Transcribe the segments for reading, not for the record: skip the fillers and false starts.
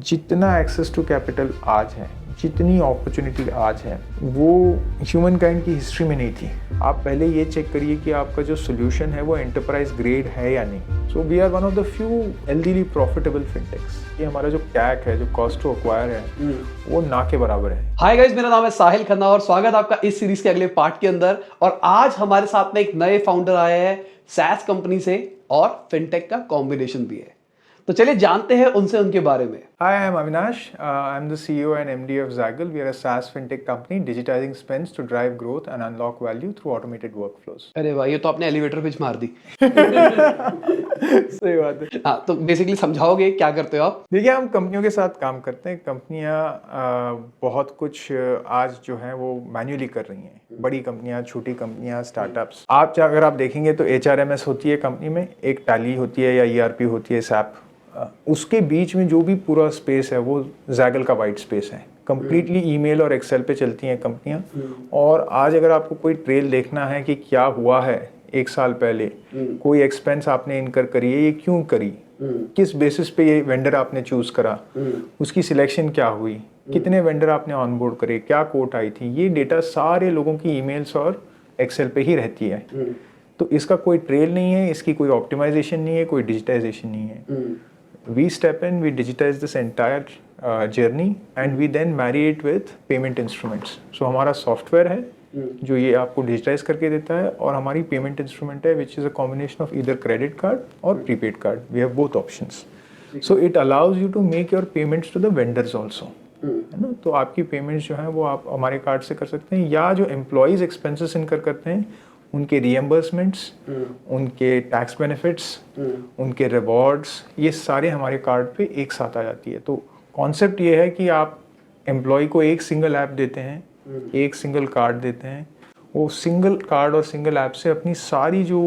जितना access to capital आज है, जितनी अपॉर्चुनिटी आज है, वो ह्यूमन काइंड की हिस्ट्री में नहीं थी। आप पहले ये चेक करिए कि आपका जो सोल्यूशन है वो एंटरप्राइज ग्रेड है या नहीं। So we are one of the few healthily profitable fintechs. ये हमारा जो कैक है, जो कॉस्ट टू एक्वायर है, वो ना के बराबर है। हाय गाइस, मेरा नाम है साहिल खन्ना और स्वागत है आपका इस सीरीज के अगले पार्ट के अंदर। और आज हमारे साथ में एक नए फाउंडर आए हैं सैस कंपनी से और फिनटेक का कॉम्बिनेशन भी है। तो चलिए जानते हैं उनसे उनके बारे में। Hi, I'm Avinash. I'm the CEO and MD of Zaggle. We are a SaaS fintech company digitizing spends to drive growth and unlock value through automated workflows. अरे भाई, ये तो आपने एलिवेटर पिच मार दी। सही बात है। हाँ, तो बेसिकली समझाओगे क्या करते हो आप? देखिए, हम कंपनियों के साथ काम करते हैं। कंपनियां बहुत कुछ आज जो है वो मैन्युअली कर रही हैं। बड़ी कंपनियां, छोटी कंपनियां, स्टार्टअप्स। अगर आप देखेंगे तो HRMS होती है कंपनी में, एक टैली होती है या ERP होती है, SAP। उसके बीच में जो भी पूरा स्पेस है वो Zaggle का वाइट स्पेस है। कंप्लीटली ईमेल और एक्सेल पे चलती हैं कंपनियां। और आज अगर आपको कोई ट्रेल देखना है कि क्या हुआ है एक साल पहले, कोई एक्सपेंस आपने इनकर करी है, ये क्यों करी, किस बेसिस पे ये वेंडर आपने चूज करा, उसकी सिलेक्शन क्या हुई, कितने वेंडर आपने ऑनबोर्ड करे, क्या कोट आई थी, ये डेटा सारे लोगों की ईमेल्स और एक्सेल पे ही रहती है। तो इसका कोई ट्रेल नहीं है, इसकी कोई ऑप्टिमाइजेशन नहीं है, कोई डिजिटाइजेशन नहीं है। We step in, we digitize this entire journey and we then marry it with payment instruments. So हमारा सॉफ्टवेयर है जो ये आपको डिजिटाइज करके देता है, और हमारी पेमेंट इंस्ट्रूमेंट है which is a combination of either credit card or prepaid card. We have both options. So it allows you to make your payments to the vendors also. है ना? तो आपकी पेमेंट्स जो हैं वो आप हमारे कार्ड से कर सकते हैं, या जो एम्प्लॉयज़ एक्सपेंसेस इनकर करते हैं उनके रिएम्बर्समेंट्स, उनके टैक्स बेनिफिट्स, उनके रिवॉर्ड्स, ये सारे हमारे कार्ड पे एक साथ आ जाती है। तो कॉन्सेप्ट ये है कि आप एम्प्लॉय को एक सिंगल ऐप देते हैं, एक सिंगल कार्ड देते हैं। वो सिंगल कार्ड और सिंगल ऐप से अपनी सारी जो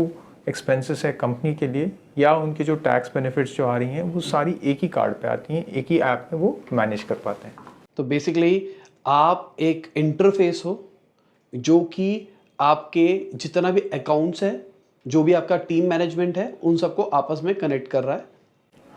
एक्सपेंसेस है कंपनी के लिए, या उनके जो टैक्स बेनिफिट्स जो आ रही हैं, वो सारी एक ही कार्ड पे आती हैं, एक ही ऐप में वो मैनेज कर पाते हैं। तो बेसिकली आप एक इंटरफेस हो जो कि आपके जितना भी अकाउंट्स है, जो भी आपका टीम मैनेजमेंट है, उन सबको आपस में कनेक्ट कर रहा है।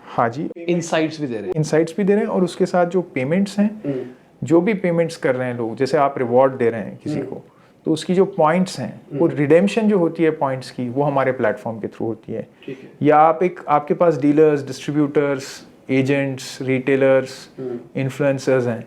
हाँ जी, इनसाइट्स भी दे रहे हैं। इनसाइट्स भी दे रहे हैं, और उसके साथ जो पेमेंट्स हैं, जो भी पेमेंट्स कर रहे हैं लोग, जैसे आप रिवॉर्ड दे रहे हैं किसी को, तो उसकी जो पॉइंट्स हैं, वो रिडेम्पशन जो होती है पॉइंट्स की, वो हमारे प्लेटफॉर्म के थ्रू होती है। या आपके पास dealers, distributors, agents, retailers, influencers हैं,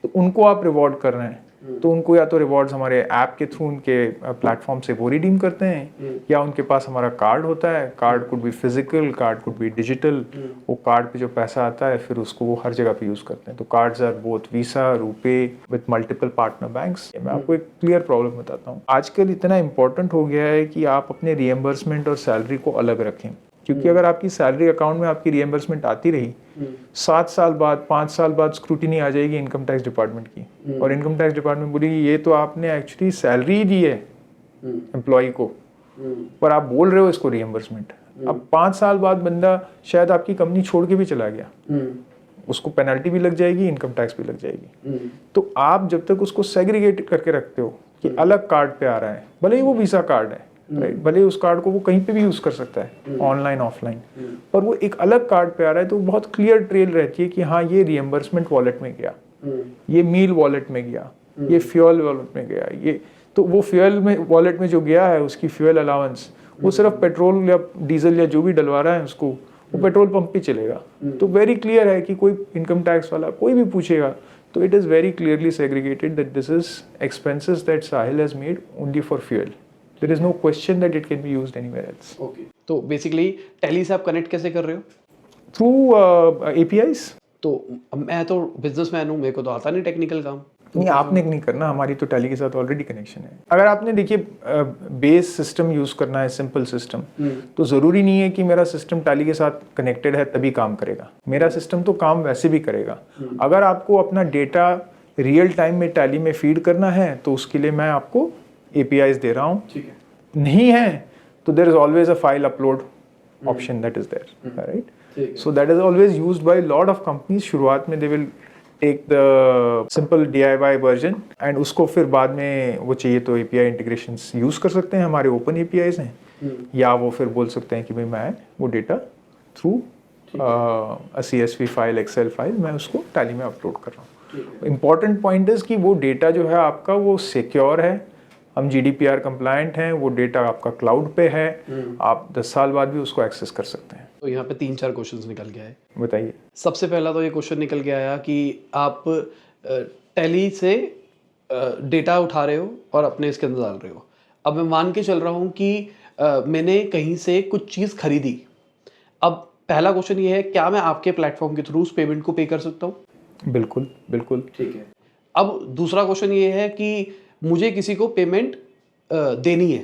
तो उनको आप रिवॉर्ड कर रहे हैं, तो उनको या तो रिवॉर्ड्स हमारे ऐप के थ्रू उनके प्लेटफॉर्म से वो रिडीम करते हैं, या उनके पास हमारा कार्ड होता है। Card could be physical, card could be digital. वो कार्ड पे जो पैसा आता है फिर उसको वो हर जगह पे यूज़ करते हैं। तो cards are both Visa, RuPay with multiple partner banks. मैं आपको एक क्लियर प्रॉब्लम बताता हूँ। आजकल इतना इंपॉर्टेंट हो गया है कि आप अपने रिएम्बर्समेंट और सैलरी को अलग रखें, क्योंकि अगर आपकी सैलरी अकाउंट में आपकी रिएम्बर्समेंट आती रही, 7 साल बाद, 5 साल बाद स्क्रूटिनी आ जाएगी इनकम टैक्स डिपार्टमेंट की, और इनकम टैक्स डिपार्टमेंट बोलेगी ये तो आपने एक्चुअली सैलरी दी है एम्प्लॉय को, पर आप बोल रहे हो इसको रिएम्बर्समेंट। अब 5 साल बाद बंदा शायद आपकी कंपनी छोड़ के भी चला गया, उसको पेनल्टी भी लग जाएगी, इनकम टैक्स भी लग जाएगी। तो आप जब तक उसको सेग्रीगेट करके रखते हो कि अलग कार्ड पे आ रहा है, भले ही वो वीसा कार्ड है, राइट, भले उस कार्ड को वो कहीं पे भी यूज कर सकता है, ऑनलाइन ऑफलाइन, पर वो एक अलग कार्ड पे आ रहा है, तो बहुत क्लियर ट्रेल रहती है कि हाँ ये रिएम्बर्समेंट वॉलेट में गया, ये मील वॉलेट में गया, ये फ्यूल वॉलेट में गया। ये तो वो फ्यूल में वॉलेट में जो गया है, उसकी फ्यूल अलाउंस, वो सिर्फ पेट्रोल या डीजल या जो भी डलवा रहा है उसको, वो पेट्रोल पंप पे चलेगा। तो वेरी क्लियर है कि कोई इनकम टैक्स वाला कोई भी पूछेगा तो it is very clearly segregated that this is expenses that Sahil has made only for fuel. There is no question that it can be used anywhere else. Okay. तो basically tally से आप connect कैसे कर रहे हो? Through APIs. तो मैं तो बिजनेसमैन हूँ, मेरे को तो आता नहीं टेक्निकल काम। नहीं, आपने नहीं करना, हमारी तो टैली के साथ ऑलरेडी कनेक्शन है। अगर आपने देखिए बेस सिस्टम यूज करना है, सिंपल सिस्टम, तो जरूरी नहीं है कि मेरा सिस्टम टैली के साथ कनेक्टेड है तभी काम करेगा। मेरा सिस्टम तो काम वैसे भी करेगा। अगर आपको अपना डेटा रियल टाइम में टैली में फीड करना है तो उसके लिए मैं आपको APIs दे रहा हूँ। नहीं है तो there is always a file upload option that is there, right. So that is always used by lot of companies. शुरुआत में they will take the simple DIY version, and उसको फिर बाद में वो चाहिए तो API इंटीग्रेशंस यूज कर सकते हैं, हमारे ओपन APIs हैं, या वो फिर बोल सकते हैं कि भाई मैं वो data through CSV file, excel file, मैं उसको टैली में अपलोड कर रहा हूँ। इम्पॉर्टेंट पॉइंट इज़ कि वो डेटा जो है आपका वो सिक्योर है, हम GDPR कंप्लायंट हैं, वो डेटा आपका क्लाउड पे है, आप 10 साल बाद भी उसको एक्सेस कर सकते हैं। तो यहाँ पे 3-4 क्वेश्चंस निकल के आए। बताइए। सबसे पहला तो ये क्वेश्चन निकल के आया कि आप टैली से डेटा उठा रहे हो और अपने इसके अंदर डाल रहे हो। अब मैं मान के चल रहा हूँ कि मैंने कहीं से कुछ चीज़ खरीदी। अब पहला क्वेश्चन ये है, क्या मैं आपके प्लेटफॉर्म के थ्रू उस पेमेंट को पे कर सकता हूँ? बिल्कुल बिल्कुल। ठीक है। अब दूसरा क्वेश्चन ये है कि मुझे किसी को पेमेंट देनी है,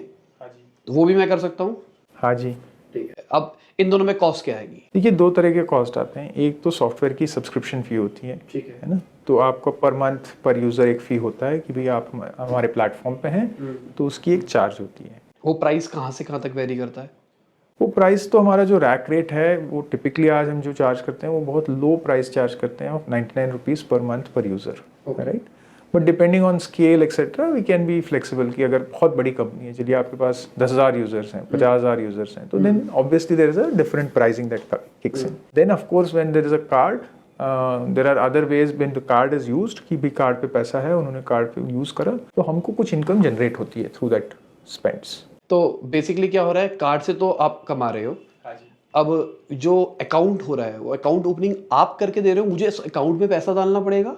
तो वो भी मैं कर सकता हूँ? हाँ जी। ठीक है। अब इन दोनों में कॉस्ट क्या आएगी? देखिए, 2 तरह के कॉस्ट आते हैं। एक तो सॉफ्टवेयर की सब्सक्रिप्शन फ़ी होती ठीक है ना? तो आपका पर मंथ पर यूज़र एक फ़ी होता है कि भाई आप हमारे प्लेटफॉर्म पे हैं, तो उसकी एक चार्ज होती है। वो प्राइस कहाँ से कहाँ तक वेरी करता है? वो प्राइस तो हमारा जो रैक रेट है, वो टिपिकली आज हम जो चार्ज करते हैं वो बहुत लो प्राइस चार्ज करते हैं, of 99 rupees per month per user, right? But depending on scale etcetera we can be flexible कि अगर बहुत बड़ी कंपनी है, चलिए आपके पास 10,000 यूजर्स हैं, 50,000 यूजर्स हैं, तो then obviously there is a different pricing that kicks in. Then of course when there is a card, there are other ways when the card is used कि भी कार्ड पे पैसा है, उन्होंने कार्ड पे यूज़ करा, तो हमको कुछ इनकम जनरेट होती है थ्रू दैट स्पेंड्स। तो बेसिकली क्या हो रहा है, कार्ड से तो आप कमा रहे हो, अब जो अकाउंट हो रहा है वो अकाउंट ओपनिंग आप करके दे रहे हो, मुझे इस अकाउंट में पैसा डालना पड़ेगा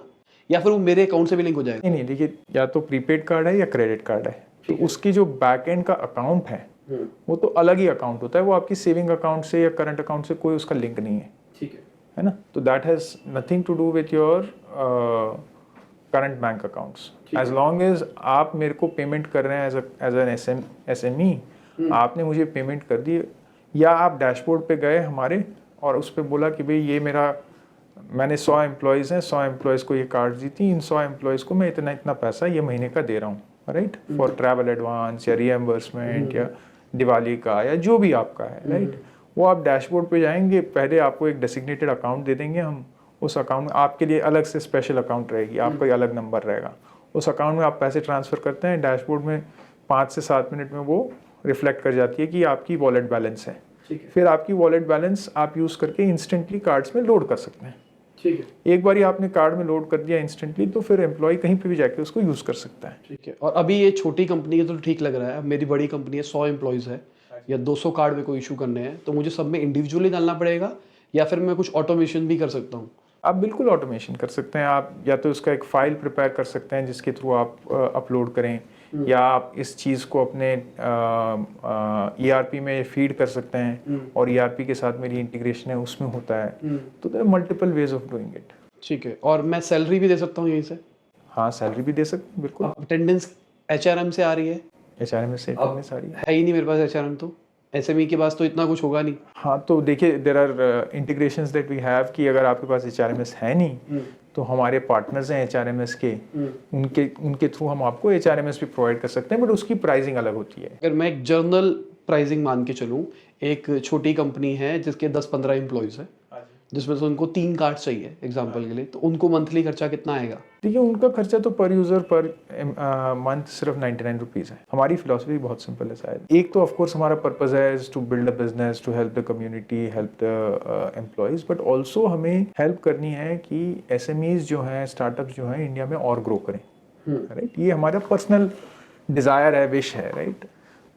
या फिर वो मेरे अकाउंट से भी लिंक हो जाएगा? नहीं, देखिए, या तो प्रीपेड कार्ड है या क्रेडिट कार्ड है, तो उसकी जो बैक एंड का अकाउंट है वो तो अलग ही अकाउंट होता है, वो आपकी सेविंग अकाउंट से या करंट अकाउंट से कोई उसका लिंक नहीं है। ठीक है ना? तो that has nothing to do with your current bank accounts. As long as आप मेरे को पेमेंट कर रहे हैं एज एन SME, आपने मुझे पेमेंट कर दी, या आप डैशबोर्ड पे गए हमारे और उस पर बोला कि भाई ये मैंने 100 एम्प्लॉयज़ हैं, 100 एम्प्लॉयज़ को ये कार्ड दी थी, इन 100 एम्प्लॉयज़ को मैं इतना इतना पैसा ये महीने का दे रहा हूँ, राइट? फॉर ट्रैवल एडवांस या रीएम्बर्समेंट या दिवाली का या जो भी आपका है, राइट? वो आप डैशबोर्ड पे जाएंगे, पहले आपको एक डेसिग्नेटेड अकाउंट दे देंगे हम, उस अकाउंट में आपके लिए अलग से स्पेशल अकाउंट रहेगी, आपका ही अलग नंबर रहेगा, उस अकाउंट में आप पैसे ट्रांसफ़र करते हैं, डैशबोर्ड में 5 से 7 मिनट में वो रिफ्लेक्ट कर जाती है कि आपकी वॉलेट बैलेंस है। फिर आपकी वॉलेट बैलेंस आप यूज़ करके इंस्टेंटली कार्ड्स में लोड कर सकते हैं। ठीक है। एक बार आपने कार्ड में लोड कर दिया इंस्टेंटली, तो फिर एम्प्लॉय कहीं पे भी जाके उसको यूज़ कर सकता है। ठीक है। और अभी ये छोटी कंपनी है तो ठीक लग रहा है, अब मेरी बड़ी कंपनी है, 100 एम्प्लॉयज़ है या 200 कार्ड में कोई इशू करने हैं, तो मुझे सब में इंडिविजुअली डालना पड़ेगा या फिर मैं कुछ ऑटोमेशन भी कर सकता हूँ? आप बिल्कुल ऑटोमेशन कर सकते हैं। आप या तो उसका एक फ़ाइल प्रिपेयर कर सकते हैं जिसके थ्रू आप अपलोड करें, या आप इस चीज़ को अपने ERP में फीड कर सकते हैं और ERP के साथ मेरी इंटीग्रेशन है उसमें होता है, तो there are multiple ways of doing it. ठीक है। और मैं सैलरी भी दे सकता हूँ यहीं से? हाँ, सैलरी भी दे सकते हैं, बिल्कुल। अटेंडेंस HRM से आ रही है? HRM से सारी है ही नहीं मेरे पास HRM, तो SME के पास तो इतना कुछ होगा नहीं। हाँ, तो देखिए, there are integrations that we have कि अगर आपके पास HRMS है नहीं, तो हमारे पार्टनर्स हैं HRMS के, उनके थ्रू हम आपको HRMS भी प्रोवाइड कर सकते हैं, बट उसकी प्राइसिंग अलग होती है। अगर मैं एक जर्नल प्राइसिंग मान के चलूँ, एक छोटी कंपनी है जिसके 10-15 एम्प्लॉयज़ है, जिसमें से उनको 3 कार्ड चाहिए एग्जांपल के लिए, तो उनको मंथली खर्चा कितना आएगा? देखिए, उनका खर्चा तो पर यूज़र पर मंथ सिर्फ 99 रुपीज़ है। हमारी फिलॉसफी बहुत सिंपल है शायद। एक तो ऑफ कोर्स हमारा पर्पस है to build a business, to help the community, help the employees, but also हमें हेल्प करनी है कि SMEs जो हैं, स्टार्टअप्स जो हैं, इंडिया में और ग्रो करें, राइट? ये हमारा पर्सनल डिज़ायर है, विश है, राइट?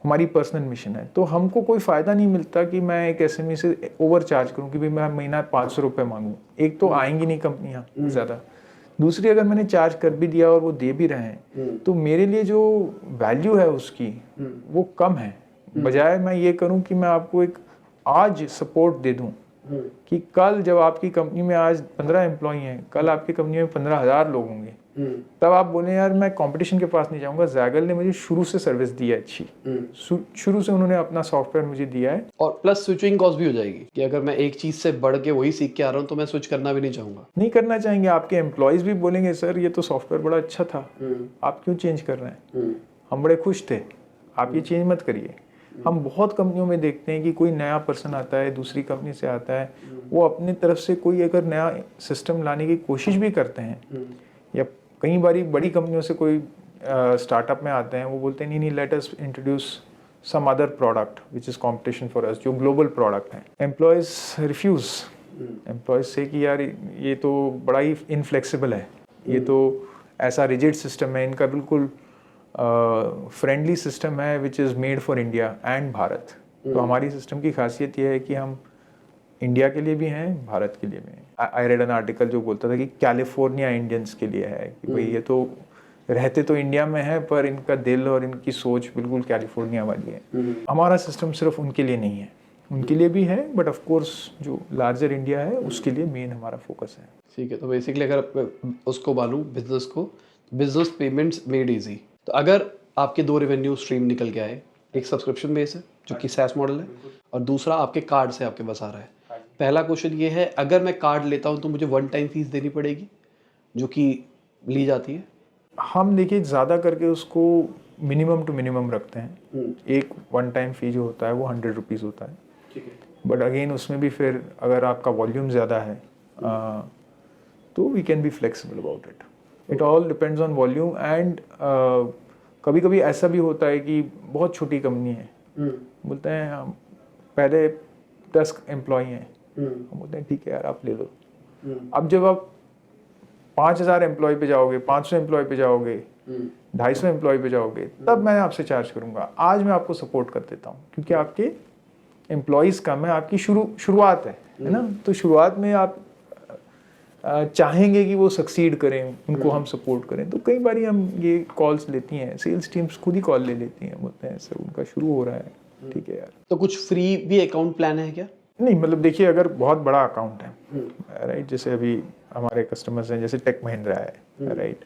हमारी पर्सनल मिशन है। तो हमको कोई फ़ायदा नहीं मिलता कि मैं एक SME से ओवर चार्ज करूँ कि भाई मैं महीना 500 रुपये मांगूँ। एक तो आएंगी नहीं कंपनियाँ ज़्यादा, दूसरी अगर मैंने चार्ज कर भी दिया और वो दे भी रहे हैं, तो मेरे लिए जो वैल्यू है उसकी वो कम है। बजाय मैं ये करूँ कि मैं आपको एक आज सपोर्ट दे दूँ कि कल जब आपकी कंपनी में आज 15 एम्प्लॉई हैं, कल आपकी कंपनी में 15,000 लोग होंगे, तब आप बोले यार मैं कंपटीशन के पास नहीं जाऊंगा, जैगल ने मुझे शुरू से सर्विस दी है अच्छी, शुरू से उन्होंने अपना सॉफ्टवेयर मुझे दिया है। और प्लस स्विचिंग कॉस्ट भी हो जाएगी कि अगर मैं एक चीज से बढ़ के वही सीख के आ रहा हूँ तो मैं स्विच करना भी नहीं चाहूंगा। नहीं करना चाहेंगे, आपके एम्प्लॉयज भी बोलेंगे सर ये तो सॉफ्टवेयर बड़ा अच्छा था, आप क्यों चेंज कर रहे हैं, हम बड़े खुश थे, आप ये चेंज मत करिए। हम बहुत कंपनियों में देखते हैं कि कोई नया पर्सन आता है, दूसरी कंपनी से आता है, वो अपनी तरफ से कोई अगर नया सिस्टम लाने की कोशिश भी करते हैं, या कई बारी बड़ी कंपनियों से कोई स्टार्टअप में आते हैं, वो बोलते हैं नहीं let us introduce some other product which is competition for us, जो ग्लोबल प्रोडक्ट है। एम्प्लॉयज़ रिफ्यूज़ एम्प्लॉयज से कि यार ये तो बड़ा ही इनफ्लेक्सिबल है, ये तो ऐसा रिजिड सिस्टम है इनका, बिल्कुल फ्रेंडली सिस्टम है which is made for India and Bharat. तो हमारी सिस्टम की खासियत ये है कि हम इंडिया के लिए भी हैं, भारत के लिए भी हैं। आई रेड एन आर्टिकल जो बोलता था कि कैलिफोर्निया इंडियंस के लिए है, कि भाई ये तो रहते तो इंडिया में है पर इनका दिल और इनकी सोच बिल्कुल कैलिफोर्निया वाली है। हमारा सिस्टम सिर्फ उनके लिए नहीं है, उनके लिए भी है, बट ऑफ कोर्स जो लार्जर इंडिया है उसके लिए मेन हमारा फोकस है। ठीक है, तो बेसिकली अगर उसको मालूम बिजनेस को, बिजनेस पेमेंट्स मेड इजी। तो अगर आपके दो रेवेन्यू स्ट्रीम निकल के आए, एक सब्सक्रिप्शन बेस है जो कि सैस मॉडल है, और दूसरा आपके कार्ड से आपके पास आ रहा है। पहला क्वेश्चन ये है, अगर मैं कार्ड लेता हूँ तो मुझे वन टाइम फीस देनी पड़ेगी जो कि ली जाती है? हम देखिए ज़्यादा करके उसको मिनिमम टू मिनिमम रखते हैं। एक वन टाइम फी जो होता है वो 100 रुपीज़ होता है, बट अगेन उसमें भी फिर अगर आपका वॉल्यूम ज़्यादा है तो we can be flexible about it. It all depends on volume and कभी कभी ऐसा भी होता है कि बहुत छोटी कंपनी है, बोलते हैं हम पहले 10 एम्प्लॉय हैं, हम बोलते हैं ठीक है यार आप ले लो। अब जब आप 5000 एम्प्लॉय पे जाओगे, 500 एम्प्लॉय पे जाओगे, 250 एम्प्लॉय पे जाओगे, तब मैं आपसे चार्ज करूंगा। आज मैं आपको सपोर्ट कर देता हूँ क्योंकि आपके एम्प्लॉयज़ कम है, आपकी शुरुआत है ना। तो शुरुआत में आप चाहेंगे कि वो सक्सीड करें, उनको हम सपोर्ट करें। तो कई बार हम ये कॉल्स लेती हैं, सेल्स टीम्स खुद ही कॉल ले लेती हैं, बोलते हैं सर उनका शुरू हो रहा है, ठीक है यार। तो कुछ फ्री भी अकाउंट प्लान है क्या? नहीं, मतलब देखिए अगर बहुत बड़ा अकाउंट है राइट, जैसे अभी हमारे कस्टमर्स हैं जैसे टेक महिंद्रा है राइट,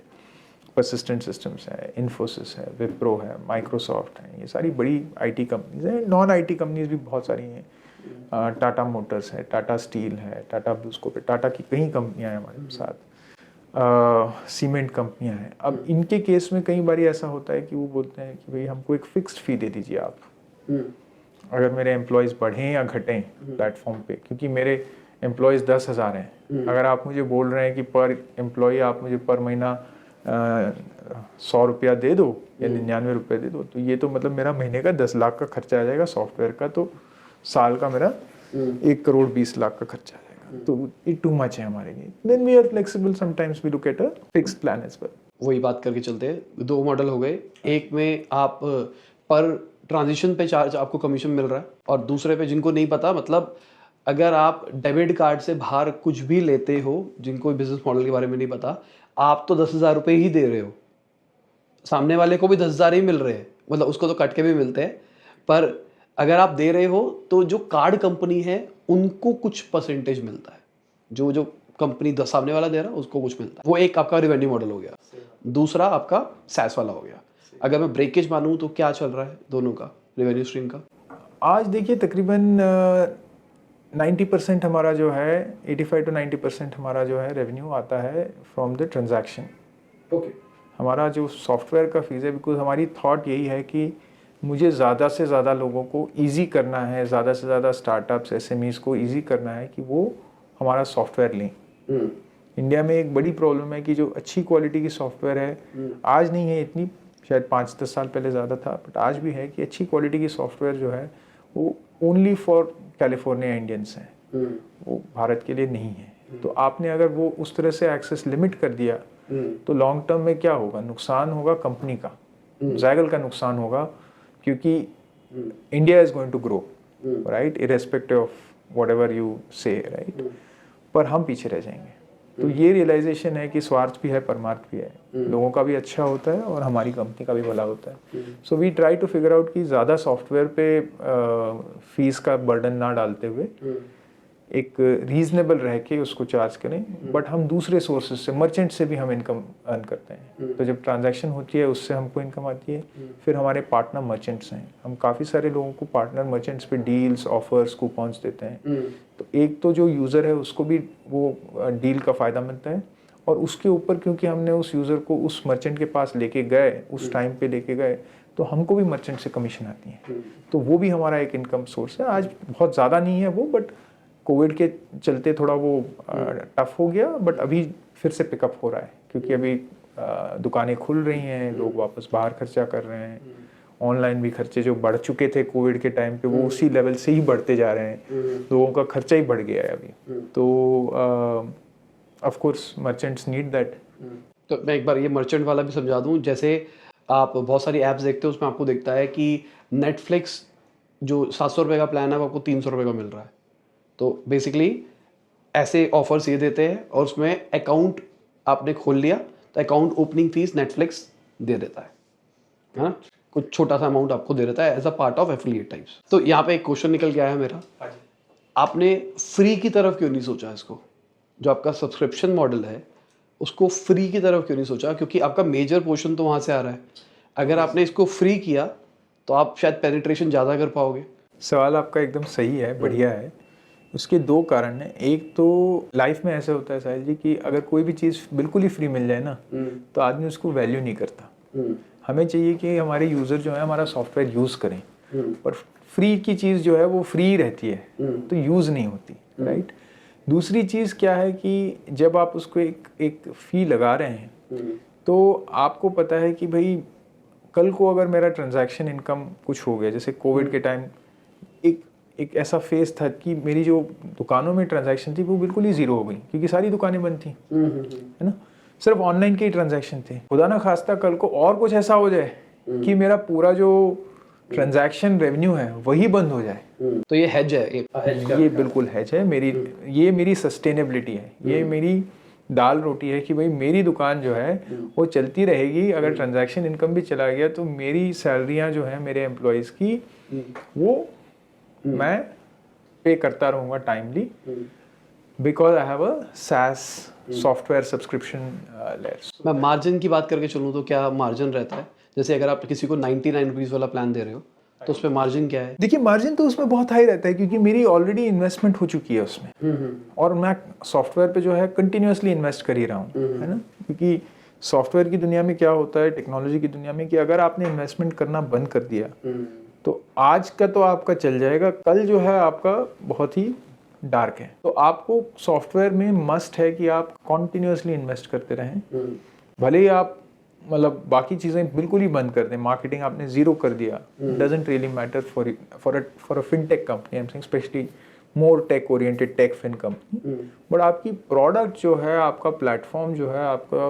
परसिस्टेंट सिस्टम्स है, इन्फोसिस है, विप्रो है, माइक्रोसॉफ्ट है, ये सारी बड़ी आईटी कंपनीज हैं। नॉन आईटी कंपनीज भी बहुत सारी हैं, टाटा मोटर्स है, टाटा स्टील है, टाटा ब्लूस्कोप है, टाटा की कई कंपनियां हैं हमारे साथ, सीमेंट कंपनियां हैं। अब इनके केस में कई बार ऐसा होता है कि वो बोलते हैं कि भाई हमको एक फिक्स्ड फी दे दीजिए आप, अगर मेरे एम्प्लॉयज़ बढ़ें या घटें प्लेटफॉर्म पे, क्योंकि मेरे एम्प्लॉयज़ 10,000 हैं। अगर आप मुझे बोल रहे हैं कि पर एम्प्लॉय आप मुझे पर महीना 100 रुपया दे दो या 99 रुपये दे दो, तो ये तो मतलब मेरा महीने का 10 लाख का खर्चा आ जाएगा सॉफ्टवेयर का, तो साल का मेरा 1 करोड़ 20 लाख का खर्चा आ जाएगा। तो इट टू मच है हमारे लिए। Then we are flexible, sometimes we look at a fixed plan as well. वही बात करके चलते हैं, दो मॉडल हो गए, एक में आप पर ट्रांजिशन पे चार्ज आपको कमीशन मिल रहा है, और दूसरे पे जिनको नहीं पता, मतलब अगर आप डेबिट कार्ड से बाहर कुछ भी लेते हो, जिनको बिजनेस मॉडल के बारे में नहीं पता, आप तो 10,000 रुपये ही दे रहे हो, सामने वाले को भी 10,000 ही मिल रहे हैं, मतलब उसको तो कट के भी मिलते हैं, पर अगर आप दे रहे हो तो जो कार्ड कंपनी है उनको कुछ परसेंटेज मिलता है, जो जो कंपनी सामने वाला दे रहा है उसको कुछ मिलता है। वो एक आपका रिवेन्यू मॉडल हो गया, दूसरा आपका सैस वाला हो गया। अगर मैं ब्रेकेज मानूं तो क्या चल रहा है दोनों का रेवेन्यू स्ट्रीम का? आज देखिए तकरीबन 90% हमारा जो है, 85 to 90% हमारा जो है रेवेन्यू आता है फ्रॉम द ट्रांजैक्शन। ओके। हमारा जो सॉफ्टवेयर का फीस है, बिकॉज हमारी थॉट यही है कि मुझे ज़्यादा से ज़्यादा लोगों को इजी करना है, ज़्यादा से ज़्यादा स्टार्टअप्स एसएमईज को इजी करना है कि वो हमारा सॉफ्टवेयर लें। इंडिया में एक बड़ी प्रॉब्लम है कि जो अच्छी क्वालिटी की सॉफ्टवेयर है, आज नहीं है इतनी, शायद 5-10 साल पहले ज़्यादा था, बट आज भी है कि अच्छी क्वालिटी की सॉफ्टवेयर जो है वो ओनली फॉर कैलिफोर्निया इंडियंस हैं, वो भारत के लिए नहीं है। तो आपने अगर वो उस तरह से एक्सेस लिमिट कर दिया तो लॉन्ग टर्म में क्या होगा, नुकसान होगा कंपनी का, जैगल का नुकसान होगा, क्योंकि India is going to grow right, irrespective of whatever you say right, पर हम पीछे रह जाएंगे। तो ये रियलाइजेशन है कि स्वार्थ भी है, परमार्थ भी है, लोगों का भी अच्छा होता है और हमारी कंपनी का भी भला होता है। So we try to figure out कि ज़्यादा सॉफ्टवेयर पे फीस का बर्डन ना डालते हुए एक रीजनेबल रह के उसको चार्ज करें, बट हम दूसरे सोर्सेज से, मर्चेंट से भी हम इनकम अर्न करते हैं। तो जब ट्रांजैक्शन होती है उससे हमको इनकम आती है। फिर हमारे पार्टनर मर्चेंट्स हैं, हम काफ़ी सारे लोगों को पार्टनर मर्चेंट्स पे डील्स, ऑफर्स, कूपन्स देते हैं। तो एक तो जो यूज़र है उसको भी वो डील का फ़ायदा मिलता है, और उसके ऊपर क्योंकि हमने उस यूज़र को उस मर्चेंट के पास लेके गए, उस टाइम पे लेके गए, तो हमको भी मर्चेंट से कमीशन आती है। तो वो भी हमारा एक इनकम सोर्स है। आज बहुत ज़्यादा नहीं है वो, बट कोविड के चलते थोड़ा वो टफ हो गया, बट अभी फिर से पिकअप हो रहा है, क्योंकि अभी दुकानें खुल रही हैं, लोग वापस बाहर खर्चा कर रहे हैं, ऑनलाइन भी खर्चे जो बढ़ चुके थे कोविड के टाइम पे वो उसी लेवल से ही बढ़ते जा रहे हैं, लोगों का खर्चा ही बढ़ गया है अभी। तो of course merchants need that. तो मैं एक बार ये मर्चेंट वाला भी समझा दूं, जैसे आप बहुत सारी ऐप्स देखते हो उसमें आपको दिखता है कि नेटफ्लिक्स जो 700 रुपये का प्लान है वो आपको 300 रुपये का मिल रहा है। तो बेसिकली ऐसे ऑफर्स ये देते हैं और उसमें अकाउंट आपने खोल लिया तो अकाउंट ओपनिंग फीस नेटफ्लिक्स दे देता है ना, कुछ छोटा सा अमाउंट आपको दे देता है as a part of affiliate types. तो यहाँ पे एक क्वेश्चन निकल के आया है मेरा, आपने फ्री की तरफ क्यों नहीं सोचा इसको? जो आपका सब्सक्रिप्शन मॉडल है उसको फ्री की तरफ क्यों नहीं सोचा? क्योंकि आपका मेजर पोर्शन तो वहाँ से आ रहा है। अगर आपने इसको फ्री किया तो आप शायद पेनिट्रेशन ज़्यादा कर पाओगे। सवाल आपका एकदम सही है, बढ़िया है। उसके दो कारण हैं। एक तो लाइफ में ऐसा होता है साहिल जी कि अगर कोई भी चीज़ बिल्कुल ही फ्री मिल जाए ना तो आदमी उसको वैल्यू नहीं करता। हमें चाहिए कि हमारे यूज़र जो है हमारा सॉफ्टवेयर यूज़ करें, पर फ्री की चीज़ जो है वो फ्री रहती है तो यूज़ नहीं होती, राइट। दूसरी चीज़ क्या है कि जब आप उसको एक फ़ी लगा रहे हैं तो आपको पता है कि भाई कल को अगर मेरा ट्रांजैक्शन इनकम कुछ हो गया, जैसे कोविड के टाइम एक ऐसा फेज था कि मेरी जो दुकानों में ट्रांजैक्शन थी वो बिल्कुल ही ज़ीरो हो गई क्योंकि सारी दुकानें बंद थी, है ना। सिर्फ ऑनलाइन के ही ट्रांजैक्शन थे। खुदा ना खास्ता कल को और कुछ ऐसा हो जाए कि मेरा पूरा जो ट्रांजैक्शन रेवेन्यू है वही बंद हो जाए। तो ये हेज है, ये बिल्कुल हेज है मेरी, ये मेरी सस्टेनेबिलिटी है, ये मेरी दाल रोटी है कि भाई मेरी दुकान जो है वो चलती रहेगी। अगर ट्रांजैक्शन इनकम भी चला गया तो मेरी सैलरियाँ जो है मेरे एम्प्लॉयज़ की वो मैं पे करता रहूँगा timely, because I have a SaaS software subscription layer. मैं मार्जिन की बात करके चलूँ तो क्या मार्जिन रहता है? जैसे अगर आप किसी को 99 रुपीज़ वाला प्लान दे रहे हो तो उसमें मार्जिन क्या है? देखिए मार्जिन तो उसमें बहुत हाई रहता है क्योंकि मेरी ऑलरेडी इन्वेस्टमेंट हो चुकी है उसमें और मैं सॉफ्टवेयर पे जो है कंटिन्यूअसली इन्वेस्ट कर ही रहा हूँ, है ना। क्योंकि सॉफ्टवेयर की दुनिया में क्या होता है, टेक्नोलॉजी की दुनिया में, कि अगर आपने इन्वेस्टमेंट करना बंद कर दिया तो आज का तो आपका चल जाएगा, कल जो है आपका बहुत ही डार्क है। तो आपको सॉफ्टवेयर में मस्ट है कि आप कॉन्टिन्यूसली इन्वेस्ट करते रहें। भले ही आप मतलब बाकी चीज़ें बिल्कुल ही बंद कर दें, मार्केटिंग आपने ज़ीरो कर दिया, doesn't really matter for a fintech company, I am saying specially more tech oriented tech fin company. But आपकी प्रोडक्ट जो है, आपका प्लेटफॉर्म जो है, आपका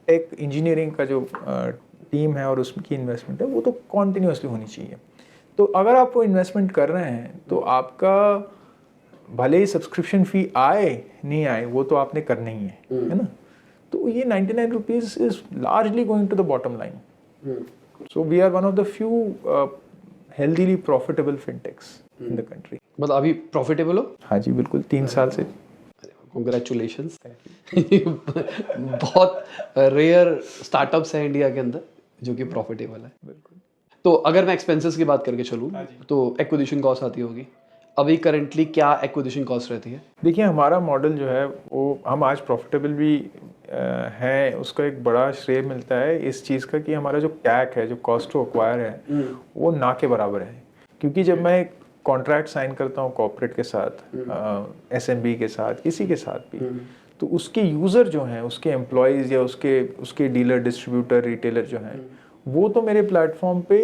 टेक इंजीनियरिंग का जो टीम है और उसकी इन्वेस्टमेंट है वो तो कॉन्टिन्यूसली होनी चाहिए। तो अगर आप वो इन्वेस्टमेंट कर रहे हैं तो आपका भले ही सब्सक्रिप्शन फ़ी आए नहीं आए वो तो आपने करना ही है ना। तो ये 99 rupees is largely going to the bottom line. So we are one of the few healthily profitable fintechs in the country. मतलब अभी प्रॉफिटेबल हो? हाँ जी बिल्कुल, 3 साल से। कॉन्ग्रेचुलेशंस। बहुत रेयर स्टार्टअप्स हैं इंडिया के अंदर जो कि प्रॉफिटेबल है। बिल्कुल। तो अगर मैं एक्सपेंसेस की बात करके चलूँ तो एक्विजिशन कॉस्ट आती होगी। अभी करंटली क्या एक्विजिशन कॉस्ट रहती है? देखिए हमारा मॉडल जो है वो, हम आज प्रॉफिटेबल भी हैं, उसका एक बड़ा श्रेय मिलता है इस चीज़ का कि हमारा जो कैक है, जो कॉस्ट टू एक्वायर है, वो ना के बराबर है। क्योंकि जब मैं एक कॉन्ट्रैक्ट साइन करता हूँ कॉर्पोरेट के साथ, SMB के साथ, किसी के साथ भी, तो उसके यूज़र जो हैं, उसके एम्प्लॉयज़ या उसके डीलर, डिस्ट्रीब्यूटर, रिटेलर जो हैं, वो तो मेरे प्लेटफॉर्म पे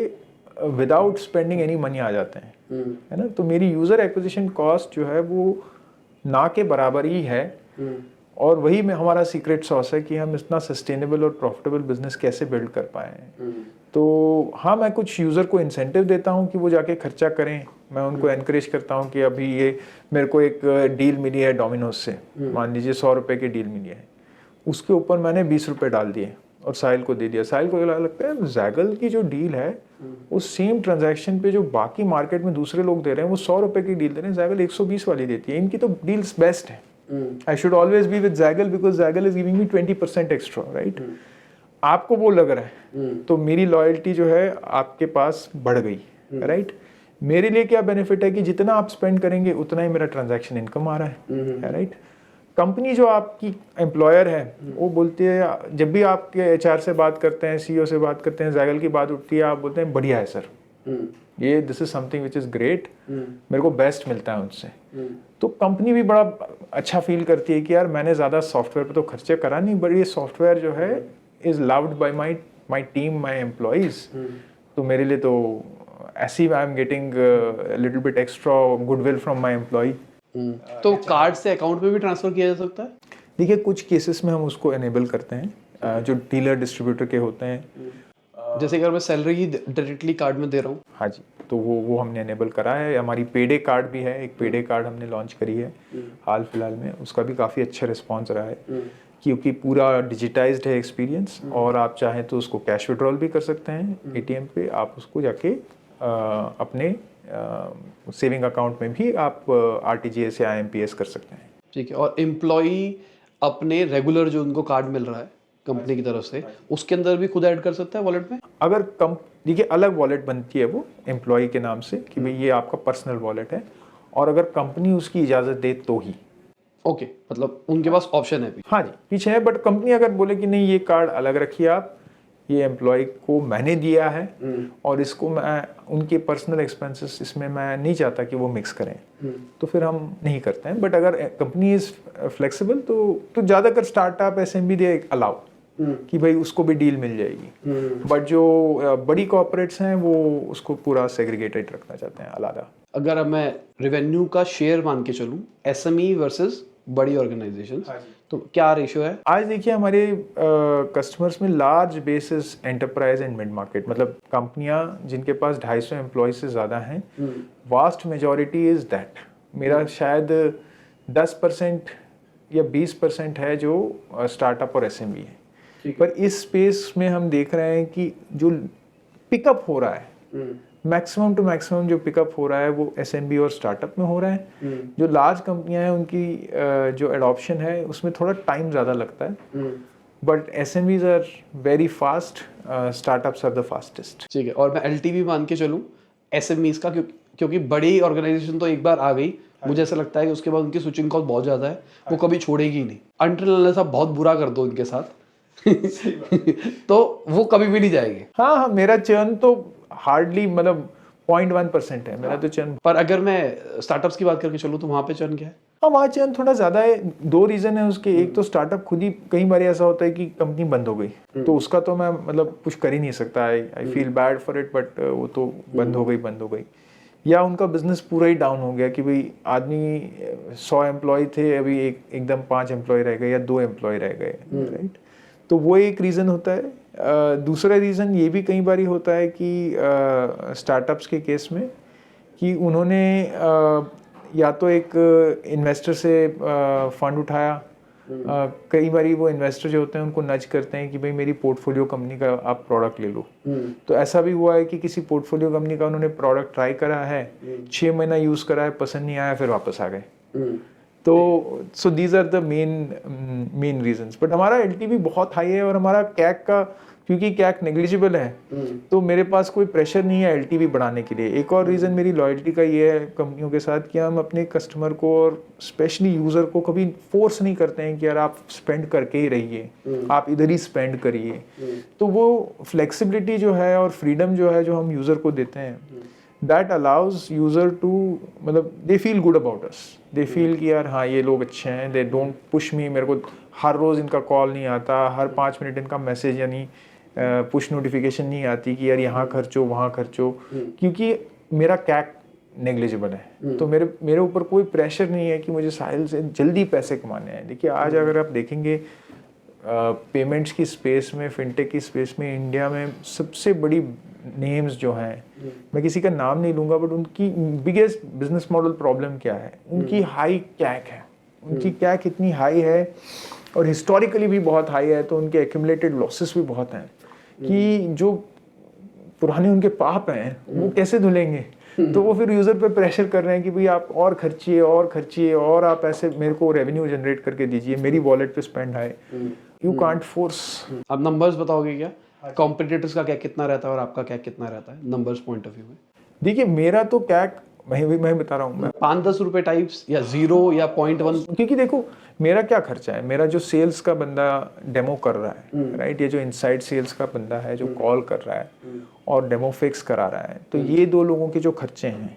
विदाउट स्पेंडिंग एनी मनी आ जाते हैं, है ना। तो मेरी यूज़र एक्विजिशन कॉस्ट जो है वो ना के बराबर ही है। और वही में हमारा सीक्रेट सॉस है कि हम इतना सस्टेनेबल और प्रॉफिटेबल बिजनेस कैसे बिल्ड कर पाए हैं। तो हाँ, मैं कुछ यूज़र को इंसेंटिव देता हूँ कि वो जाके खर्चा करें। मैं उनको एनकरेज करता हूँ कि अभी ये मेरे को एक डील मिली है डोमिनोज से, मान लीजिए 100 रुपये की डील मिली है, उसके ऊपर मैंने 20 रुपये डाल दिए और साहिल को दे दिया। साहिल को लगता है जैगल की जो डील है उस सेम ट्रांजैक्शन पे जो बाकी मार्केट में दूसरे लोग दे रहे हैं वो 100 रुपये की डील दे रहे हैं, जैगल 120 वाली देती है, इनकी तो डील्स बेस्ट है। I should always be with Zaggle because Zaggle is giving me 20% extra, right. आपको वो लग रहा है तो मेरी लॉयल्टी जो है आपके पास बढ़ गई, राइट। मेरे लिए क्या बेनिफिट है कि जितना आप स्पेंड करेंगे उतना ही मेरा ट्रांजैक्शन इनकम आ रहा है, राइट। कंपनी जो आपकी एम्प्लॉयर है वो बोलती है, जब भी आपके HR से बात करते हैं, CEO से बात करते हैं, जैगल की बात उठती है, आप बोलते हैं बढ़िया है सर, ये this is something which is great, मेरे को बेस्ट मिलता है उनसे। तो कंपनी भी बड़ा अच्छा फील करती है कि यार मैंने ज़्यादा सॉफ्टवेयर पे तो खर्चे करा नहीं, बट ये सॉफ्टवेयर जो है is loved by my team, my employees, तो मेरे लिए तो ऐसे ही I am getting little bit extra goodwill from my employee. तो कार्ड से अकाउंट में भी ट्रांसफर किया जा सकता है? देखिए कुछ केसेस में हम उसको एनेबल करते हैं, जो डीलर डिस्ट्रीब्यूटर के होते हैं। जैसे अगर मैं सैलरी ही डायरेक्टली कार्ड में दे रहा हूँ। हाँ जी, तो वो हमने एनेबल करा है। हमारी पेडे कार्ड भी है, एक पेडे कार्ड हमने लॉन्च करी है हाल फिलहाल में, उसका भी काफ़ी अच्छा रिस्पॉन्स रहा है क्योंकि पूरा डिजिटाइज्ड है एक्सपीरियंस, और आप चाहें तो उसको कैश विड्रॉल भी कर सकते हैं एटीएम पे, आप उसको जाके अपने सेविंग अकाउंट में भी आप आरटीजीएस या आईएमपीएस कर सकते हैं। ठीक है। और एम्प्लॉई अपने रेगुलर जो उनको कार्ड मिल रहा है कंपनी की तरफ से, उसके अंदर भी खुद ऐड कर सकता है वॉलेट में? अगर देखिए अलग वॉलेट बनती है वो एम्प्लॉय के नाम से कि भाई ये आपका पर्सनल वॉलेट है, और अगर कंपनी उसकी इजाज़त दे तो ही। ओके, मतलब उनके पास ऑप्शन है भी। हाँ जी, पीछे है, बट कंपनी अगर बोले कि नहीं ये कार्ड अलग रखिए आप, ये एम्प्लॉय को मैंने दिया है और इसको मैं उनके पर्सनल एक्सपेंसेस इसमें मैं नहीं चाहता कि वो मिक्स करें, तो फिर हम नहीं करते हैं। बट अगर कंपनी इज फ्लेक्सिबल तो ज़्यादातर स्टार्टअप एसएमबी दे अलाउ कि भाई उसको भी डील मिल जाएगी, बट जो बड़ी कॉर्पोरेट्स हैं वो उसको पूरा सेग्रीगेटेड रखना चाहते हैं, अलग। अगर अब मैं रेवेन्यू का शेयर मान के चलूं, एसएमई वर्सेस बड़ी ऑर्गेनाइजेशन, तो क्या रेशियो है? आज देखिए हमारे कस्टमर्स में large basis enterprise and mid market, मतलब कंपनियां जिनके पास 250 एम्प्लॉय से ज़्यादा हैं, वास्ट मेजॉरिटी इज़ दैट। मेरा शायद 10% या 20% है जो स्टार्टअप और एसएमई है। पर इस स्पेस में हम देख रहे हैं कि जो पिकअप हो रहा है, मैक्सिमम टू मैक्सिमम जो पिकअप हो रहा है वो एसएमबी और स्टार्टअप में हो रहा है। जो लार्ज कंपनियां हैं उनकी जो एडॉप्शन है उसमें थोड़ा टाइम ज़्यादा लगता है, but SMBs are very fast, startups are the fastest. ठीक है। और मैं एलटीवी मान के चलूं एसएमईज का, क्योंकि बड़ी ऑर्गेनाइजेशन तो एक बार आ गई, मुझे ऐसा लगता है कि उसके बाद उनकी स्विचिंग कॉस्ट बहुत ज़्यादा है, वो कभी छोड़ेगी ही नहीं अनटिल अनलेस आप बहुत बुरा कर दो इनके साथ तो वो कभी भी नहीं जाएंगे। हाँ, मेरा चर्न तो हार्डली मतलब 0.1% है मेरा तो चर्न। पर अगर मैं स्टार्टअप्स की बात करके चलूँ तो वहाँ पे चर्न क्या है? हाँ, वहाँ चर्न थोड़ा ज़्यादा है। 2 रीज़न है उसके। एक तो स्टार्टअप खुद ही कई बार ऐसा होता है कि कंपनी बंद हो गई, तो उसका तो मैं मतलब कुछ कर ही नहीं सकता। I feel bad for it, but वो तो बंद हो गई। या उनका बिजनेस पूरा ही डाउन हो गया कि भाई आदमी 100 एम्प्लॉय थे, अभी एकदम 5 एम्प्लॉय रह गए या 2 एम्प्लॉय रह गए, राइट। तो वो एक रीज़न होता है। दूसरा रीज़न ये भी कई बार होता है कि स्टार्टअप्स के केस में कि उन्होंने या तो एक इन्वेस्टर से फंड उठाया, कई बार वो इन्वेस्टर जो होते हैं उनको नज करते हैं कि भाई मेरी पोर्टफोलियो कंपनी का आप प्रोडक्ट ले लो। तो ऐसा भी हुआ है कि किसी पोर्टफोलियो कंपनी का उन्होंने प्रोडक्ट ट्राई करा है, 6 महीना यूज़ करा है, पसंद नहीं आया, फिर वापस आ गए। तो so these are the main reasons. But हमारा एलटीवी बहुत हाई है और हमारा कैक का, क्योंकि कैक नेग्लिजिबल है, तो मेरे पास कोई प्रेशर नहीं है एलटीवी बढ़ाने के लिए। एक और रीज़न मेरी लॉयल्टी का ये है कंपनियों के साथ कि हम अपने कस्टमर को और स्पेशली यूज़र को कभी फोर्स नहीं करते हैं कि यार आप स्पेंड करके ही रहिए, आप इधर ही स्पेंड करिए। तो वो फ्लेक्सिबिलिटी जो है और फ्रीडम जो है जो हम यूज़र को देते हैं, दैट अलाउज यूज़र टू, मतलब they feel good about us. They feel कि यार हाँ ये लोग अच्छे हैं, दे डोंट पुश मी, मेरे को हर रोज़ इनका कॉल नहीं आता, हर 5 मिनट इनका मैसेज यानी पुश नोटिफिकेशन नहीं आती कि यार यहाँ खर्चो वहाँ खर्चो, क्योंकि मेरा कैक नेग्लिजिबल है। तो मेरे ऊपर कोई प्रेशर नहीं है कि मुझे साहिल से जल्दी पैसे कमाने हैं। देखिए आज अगर आप देखेंगे पेमेंट्स की स्पेस में, फिनटेक की स्पेस में इंडिया में सबसे बड़ी नेम्स जो हैं, मैं किसी का नाम नहीं लूँगा, बट उनकी बिगेस्ट बिजनेस मॉडल प्रॉब्लम क्या है, उनकी हाई कैक है। उनकी कैक इतनी हाई है और हिस्टोरिकली भी बहुत हाई है, तो उनके एक्यूमुलेटेड लॉसेस भी बहुत हैं कि जो पुराने उनके पाप हैं वो कैसे धुलेंगे। तो वो फिर यूज़र पे प्रेशर कर रहे हैं कि भाई आप और खर्चिए और आप ऐसे मेरे को रेवेन्यू जनरेट करके दीजिए, मेरी वॉलेट पे स्पेंड आए। You can't force. आप नंबर्स बताओगे क्या, कॉम्पिटिटर्स का कैक कितना रहता है और आपका कैक कितना रहता है नंबर्स पॉइंट ऑफ व्यू में? देखिए मेरा तो कैक मैं बता रहा हूँ, 5-10 रुपए टाइप्स या 0 या 0.1? क्योंकि देखो मेरा क्या खर्चा है, मेरा जो सेल्स का बंदा डेमो कर रहा है, राइट, ये जो इनसाइड सेल्स का बंदा है जो कॉल कर रहा है और डेमो फिक्स करा रहा है, तो ये 2 लोगों के जो खर्चे हैं,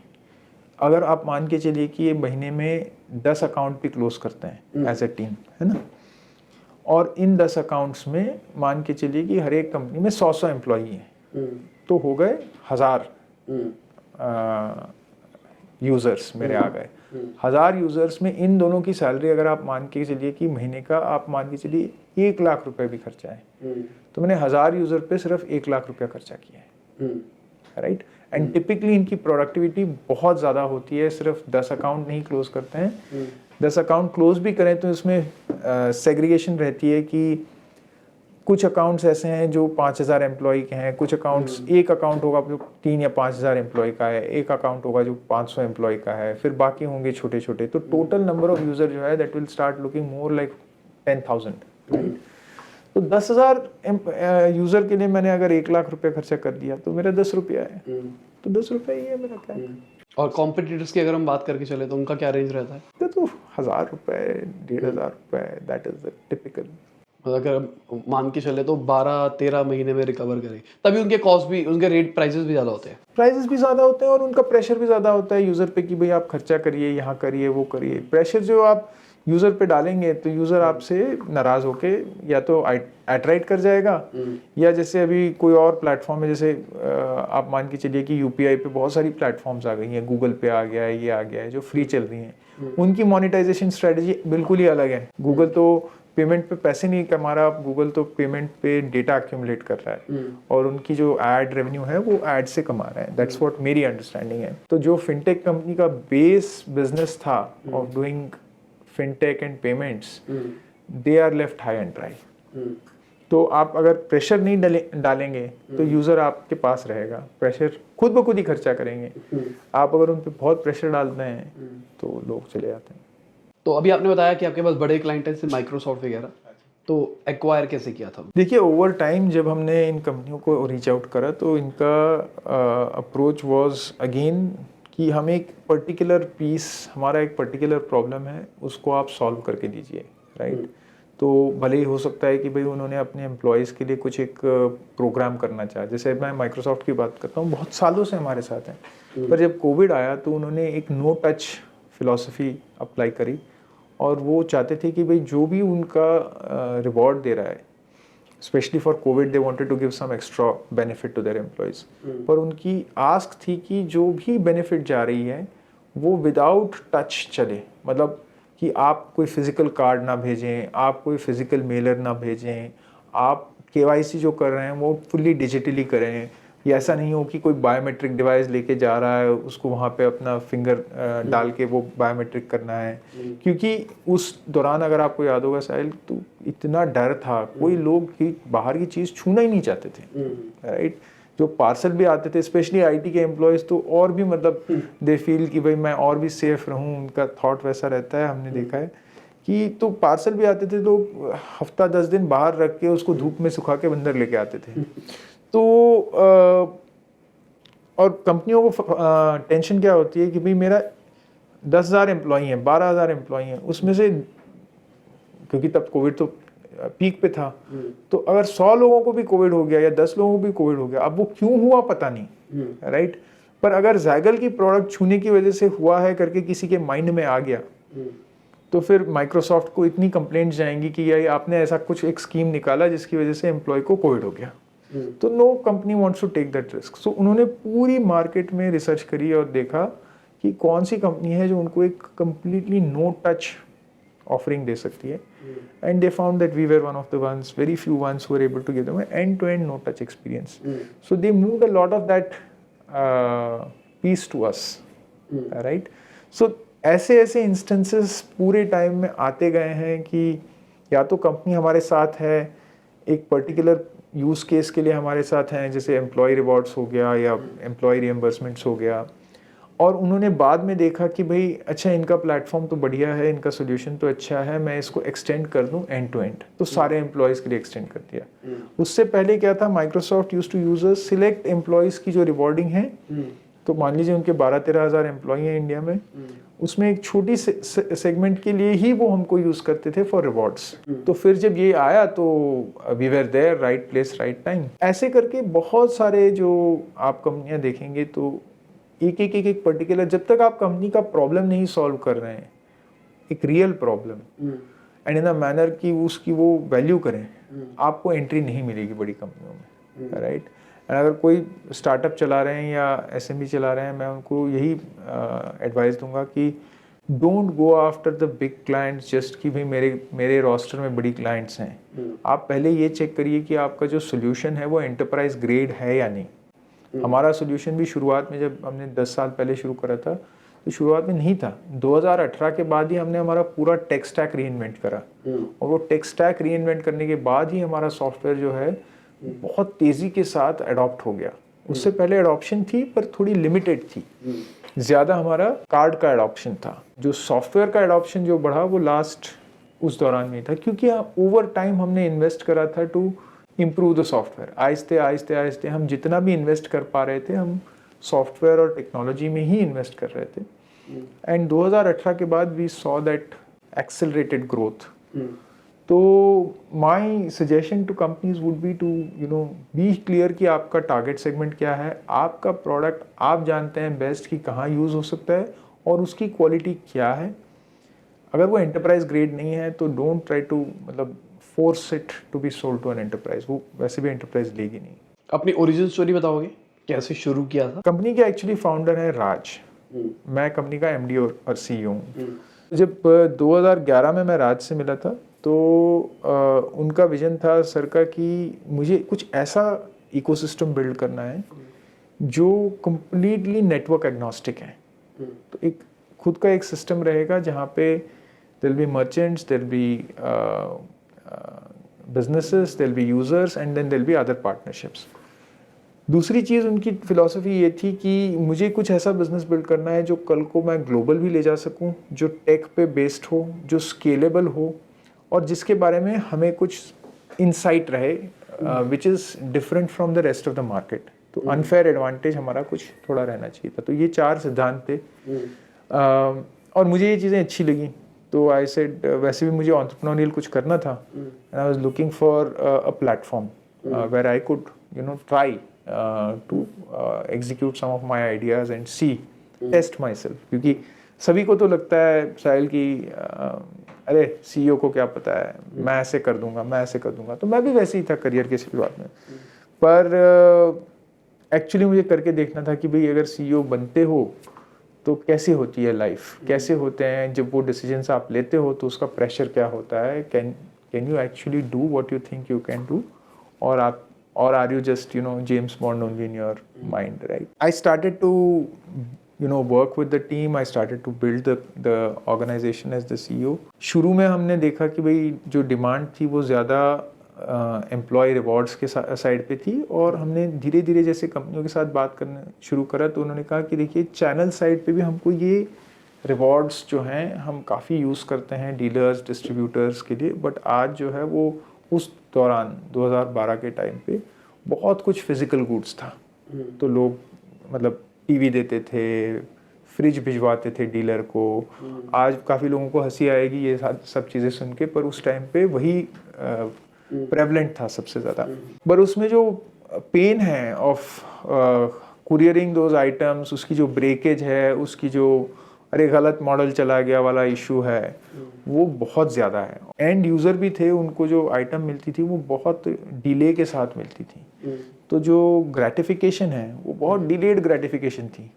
अगर आप मान के चलिए कि ये महीने में 10 अकाउंट भी क्लोज करते हैं एज ए टीम, है ना, और इन 10 अकाउंट्स में मान के चलिए कि हर एक कंपनी में 100 एम्प्लॉई हैं, तो हो गए 1000 यूज़र्स मेरे आ गए। 1000 यूज़र्स में इन दोनों की सैलरी अगर आप मान के चलिए कि महीने का आप मान के चलिए 1 लाख रुपए भी खर्चा है, तो मैंने 1000 यूज़र पे सिर्फ 1 लाख रुपया खर्चा किया है, राइट। एंड टिपिकली इनकी प्रोडक्टिविटी बहुत ज़्यादा होती है, सिर्फ 10 अकाउंट नहीं क्लोज करते हैं। 10 अकाउंट क्लोज भी करें तो इसमें सेग्रीगेशन रहती है कि कुछ अकाउंट्स ऐसे हैं जो 5000 एम्प्लॉय के हैं, कुछ अकाउंट्स, एक अकाउंट होगा जो 3 या 5000 एम्प्लॉय का है, एक अकाउंट होगा जो 500 एम्प्लॉय का है, फिर बाकी होंगे छोटे छोटे। तो टोटल नंबर ऑफ यूजर जो है that will start looking more like 10,000, right. तो 10,000 यूजर के लिए मैंने अगर 1 लाख रुपया खर्चा कर दिया तो मेरा 10 रुपया है, तो 10 रुपया ही है मेरा क्या। और कॉम्पिटिटर्स की अगर हम बात करके चले तो उनका क्या रेंज रहता है? तो 1000 रुपए, 1500 रुपए, दैट इज द टिपिकल। अगर मान के चले तो 12-13 महीने में रिकवर करे, तभी उनके कॉस्ट भी, उनके रेट प्राइसेस भी ज़्यादा होते हैं। प्राइसेस भी ज़्यादा होते हैं और उनका प्रेशर भी ज़्यादा होता है यूज़र पे कि भाई आप खर्चा करिए, यहाँ करिए, वो करिए। प्रेशर जो आप यूज़र पे डालेंगे तो यूज़र आपसे नाराज़ होके या तो एटराइट कर जाएगा, या जैसे अभी कोई और प्लेटफॉर्म है, जैसे आप मान के चलिए कि यूपीआई पे बहुत सारी प्लेटफॉर्म्स आ गई हैं, गूगल पे आ गया है, ये आ गया है, जो फ्री चल रही हैं। उनकी मोनेटाइजेशन स्ट्रेटजी बिल्कुल ही अलग है। गूगल तो पेमेंट पे पैसे नहीं कमा रहा, गूगल तो पेमेंट पे डेटा एक्यूमुलेट कर रहा है और उनकी जो एड रेवेन्यू है वो एड से कमा रहा है। दैट्स व्हाट मेरी अंडरस्टैंडिंग है। तो जो फिनटेक कंपनी का बेस बिजनेस था of doing fintech and payments, they are left high and dry. तो आप अगर प्रेशर नहीं डालेंगे तो यूजर आपके पास रहेगा, प्रेशर खुद ब खुद ही खर्चा करेंगे। आप अगर उन पर बहुत प्रेशर डालते हैं तो लोग चले जाते हैं। तो अभी आपने बताया कि आपके पास बड़े क्लाइंट हैं जैसे माइक्रोसॉफ्ट वगैरह, तो एक्वायर कैसे किया था? देखिए, ओवर टाइम जब हमने इन कंपनियों को रीच आउट करा तो इनका अप्रोच वाज अगेन कि हम एक पर्टिकुलर पीस, हमारा एक पर्टिकुलर प्रॉब्लम है, उसको आप सॉल्व करके दीजिए, राइट। तो भले ही हो सकता है कि भाई उन्होंने अपने एम्प्लॉयज़ के लिए कुछ एक प्रोग्राम करना चाहा। जैसे मैं माइक्रोसॉफ्ट की बात करता हूँ, बहुत सालों से हमारे साथ हैं, पर जब कोविड आया तो उन्होंने एक नो टच फिलॉसफी अप्लाई करी और वो चाहते थे कि भाई जो भी उनका रिवॉर्ड दे रहा है, specially for COVID, they wanted to give some extra benefit to their employees. पर उनकी आस्क थी कि जो भी बेनिफिट जा रही है वो विदाउट टच चले, मतलब कि आप कोई फिजिकल कार्ड ना भेजें, आप कोई फिजिकल मेलर ना भेजें, आप केवाईसी जो कर रहे हैं वो फुल्ली डिजिटली करें। या ऐसा नहीं हो कि कोई बायोमेट्रिक डिवाइस लेके जा रहा है, उसको वहाँ पे अपना फिंगर डाल के वो बायोमेट्रिक करना है। क्योंकि उस दौरान अगर आपको याद होगा साहिल, तो इतना डर था, कोई लोग ही बाहर की चीज़ छूना ही नहीं चाहते थे, राइट। जो पार्सल भी आते थे, स्पेशली आईटी के एम्प्लॉयज़, तो और भी मतलब दे फील कि भाई मैं और भी सेफ रहूं, उनका थॉट वैसा रहता है। हमने देखा है कि तो पार्सल भी आते थे तो हफ्ता 10 दिन बाहर रख के उसको धूप में सुखा के अंदर लेके आते थे। तो और कंपनियों को टेंशन क्या होती है कि भाई मेरा 10,000 एम्प्लॉई हैं, 12,000 एम्प्लॉई हैं, उसमें से, क्योंकि तब कोविड तो पीक पे था, तो अगर 100 लोगों को भी कोविड हो गया या 10 लोगों को भी कोविड हो गया, अब वो क्यों हुआ पता नहीं, राइट। पर अगर ज़ाइगल की प्रोडक्ट छूने की वजह से हुआ है करके किसी के माइंड में आ गया, तो फिर माइक्रोसॉफ्ट को इतनी कंप्लेंट्स जाएंगी कि यार आपने ऐसा कुछ एक स्कीम निकाला जिसकी वजह से एम्प्लॉय को कोविड हो गया। तो no company wants to take that risk. So उन्होंने पूरी मार्केट में रिसर्च करी और देखा कि कौन सी कंपनी है जो उनको एक कम्प्लीटली नो टच ऑफरिंग दे सकती है, and they found that we were one of the ones, very few ones who were able to give them end to end no touch experience. So they moved a lot of that piece to us, right. So ऐसे ऐसे instances पूरे time में आते गए हैं कि या तो कंपनी हमारे साथ है, एक पर्टिकुलर यूज़ केस के लिए हमारे साथ हैं, जैसे एम्प्लॉय रिवॉर्ड्स हो गया या एम्प्लॉय रिएम्बर्समेंट्स हो गया, और उन्होंने बाद में देखा कि भाई अच्छा इनका प्लेटफॉर्म तो बढ़िया है, इनका सोल्यूशन तो अच्छा है, मैं इसको एक्सटेंड कर दूं एंड टू एंड, तो सारे एम्प्लॉयज़ के लिए एक्सटेंड कर दिया। उससे पहले क्या था, Microsoft used to use select employees की जो रिवॉर्डिंग है, तो मान लीजिए उनके 12-13 हज़ार एम्प्लॉय हैं इंडिया में, उसमें एक छोटी सेगमेंट के लिए ही वो हमको यूज़ करते थे फॉर रिवॉर्ड्स। तो फिर जब ये आया तो we were there, right place right time. ऐसे करके बहुत सारे जो आप कंपनियां देखेंगे तो एक पर्टिकुलर, जब तक आप कंपनी का प्रॉब्लम नहीं सॉल्व कर रहे हैं, एक real problem and in a manner कि उसकी वो वैल्यू करें, आपको एंट्री नहीं मिलेगी बड़ी कंपनियों में, राइट। एंड अगर कोई स्टार्टअप चला रहे हैं या एसएमई चला रहे हैं, मैं उनको यही एडवाइस दूंगा कि don't go after the big clients just कि भाई मेरे रोस्टर में बड़ी क्लाइंट्स हैं। आप पहले ये चेक करिए कि आपका जो सोल्यूशन है वो एंटरप्राइज ग्रेड है या नहीं। हमारा सोल्यूशन भी शुरुआत में, जब हमने 10 साल पहले शुरू करा था, तो शुरुआत में नहीं था। 2018 के बाद ही हमने हमारा पूरा टेक स्टैक रीइन्वेंट करा, और वो टेक स्टैक रीइन्वेंट करने के बाद ही हमारा सॉफ्टवेयर जो है बहुत तेज़ी के साथ अडॉप्ट हो गया। उससे पहले अडॉप्शन थी पर थोड़ी लिमिटेड थी, ज़्यादा हमारा कार्ड का अडॉप्शन था। जो सॉफ्टवेयर का अडॉप्शन जो बढ़ा वो लास्ट उस दौरान में था, क्योंकि ओवर टाइम हमने इन्वेस्ट करा था टू इम्प्रूव द सॉफ्टवेयर। आहिस्ते आहिस्ते आहिस्ते हम जितना भी इन्वेस्ट कर पा रहे थे, हम सॉफ्टवेयर और टेक्नोलॉजी में ही इन्वेस्ट कर रहे थे। एंड 2018 के बाद we saw that accelerated growth. तो my suggestion to companies would be to be clear कि आपका टारगेट सेगमेंट क्या है, आपका प्रोडक्ट आप जानते हैं बेस्ट कि कहाँ यूज़ हो सकता है और उसकी क्वालिटी क्या है। अगर वो एंटरप्राइज ग्रेड नहीं है तो don't try to force it to be sold to an enterprise, वो वैसे भी एंटरप्राइज लेगी नहीं। अपनी ओरिजिन स्टोरी बताओगे, कैसे शुरू किया था? कंपनी के एक्चुअली फाउंडर है राज, मैं कंपनी का एमडी और सीईओ हूँ। जब 2011 में मैं राज से मिला था तो उनका विजन था सर का कि मुझे कुछ ऐसा इकोसिस्टम बिल्ड करना है जो कंप्लीटली नेटवर्क एग्नोस्टिक है। तो एक खुद का एक सिस्टम रहेगा जहाँ पे there be merchants, there be businesses, there be users and then there be other partnerships. दूसरी चीज़ उनकी फिलॉसफी ये थी कि मुझे कुछ ऐसा बिजनेस बिल्ड करना है जो कल को मैं ग्लोबल भी ले जा सकूं, जो टेक पे बेस्ड हो, जो स्केलेबल हो, और जिसके बारे में हमें कुछ इंसाइट रहे which is different from the rest of the market. तो अनफेयर एडवांटेज हमारा कुछ थोड़ा रहना चाहिए था। तो ये 4 सिद्धांत थे और मुझे ये चीज़ें अच्छी लगी। तो आई सेड वैसे भी मुझे एंटरप्रेन्योरियल कुछ करना था, and I was looking for a platform where I could try to execute some of my ideas and see, test myself। क्योंकि सभी को तो लगता है साहिल कि अरे सीईओ को क्या पता है, मैं ऐसे कर दूंगा, मैं ऐसे कर दूंगा। तो मैं भी वैसे ही था करियर के शुरुआत में, पर एक्चुअली मुझे करके देखना था कि भाई अगर सीईओ बनते हो तो कैसी होती है लाइफ, कैसे होते हैं जब वो डिसीजंस आप लेते हो तो उसका प्रेशर क्या होता है, can you actually do what you think you can do, or are you just James Bond only in your mind, right? I started to work with the team, I started to build the organization as the CEO। शुरू में हमने देखा कि भाई जो demand थी वो ज़्यादा एम्प्लॉय रिवॉर्ड्स के साइड पे थी, और हमने धीरे धीरे जैसे कंपनियों के साथ बात करना शुरू करा तो उन्होंने कहा कि देखिए चैनल साइड पे भी हमको ये रिवॉर्ड्स जो हैं हम काफ़ी यूज़ करते हैं डीलर्स डिस्ट्रीब्यूटर्स के लिए, बट आज जो है वो उस दौरान 2012 के टाइम पे बहुत कुछ फिजिकल गुड्स था। तो लोग टीवी देते थे, फ्रिज भिजवाते थे डीलर को। आज काफ़ी लोगों को हंसी आएगी ये सब चीज़ें सुन के, पर उस टाइम पे वही प्रेवलेंट था सबसे ज़्यादा। पर उसमें जो पेन है ऑफ कुरियरिंग दोज आइटम्स, उसकी जो ब्रेकेज है, उसकी जो अरे गलत मॉडल चला गया वाला इशू है, वो बहुत ज़्यादा है। एंड यूज़र भी थे, उनको जो आइटम मिलती थी वो बहुत डिले के साथ मिलती थी। तो जो ग्रेटिफिकेशन है वो बहुत डिलेड ग्रेटिफिकेशन थी,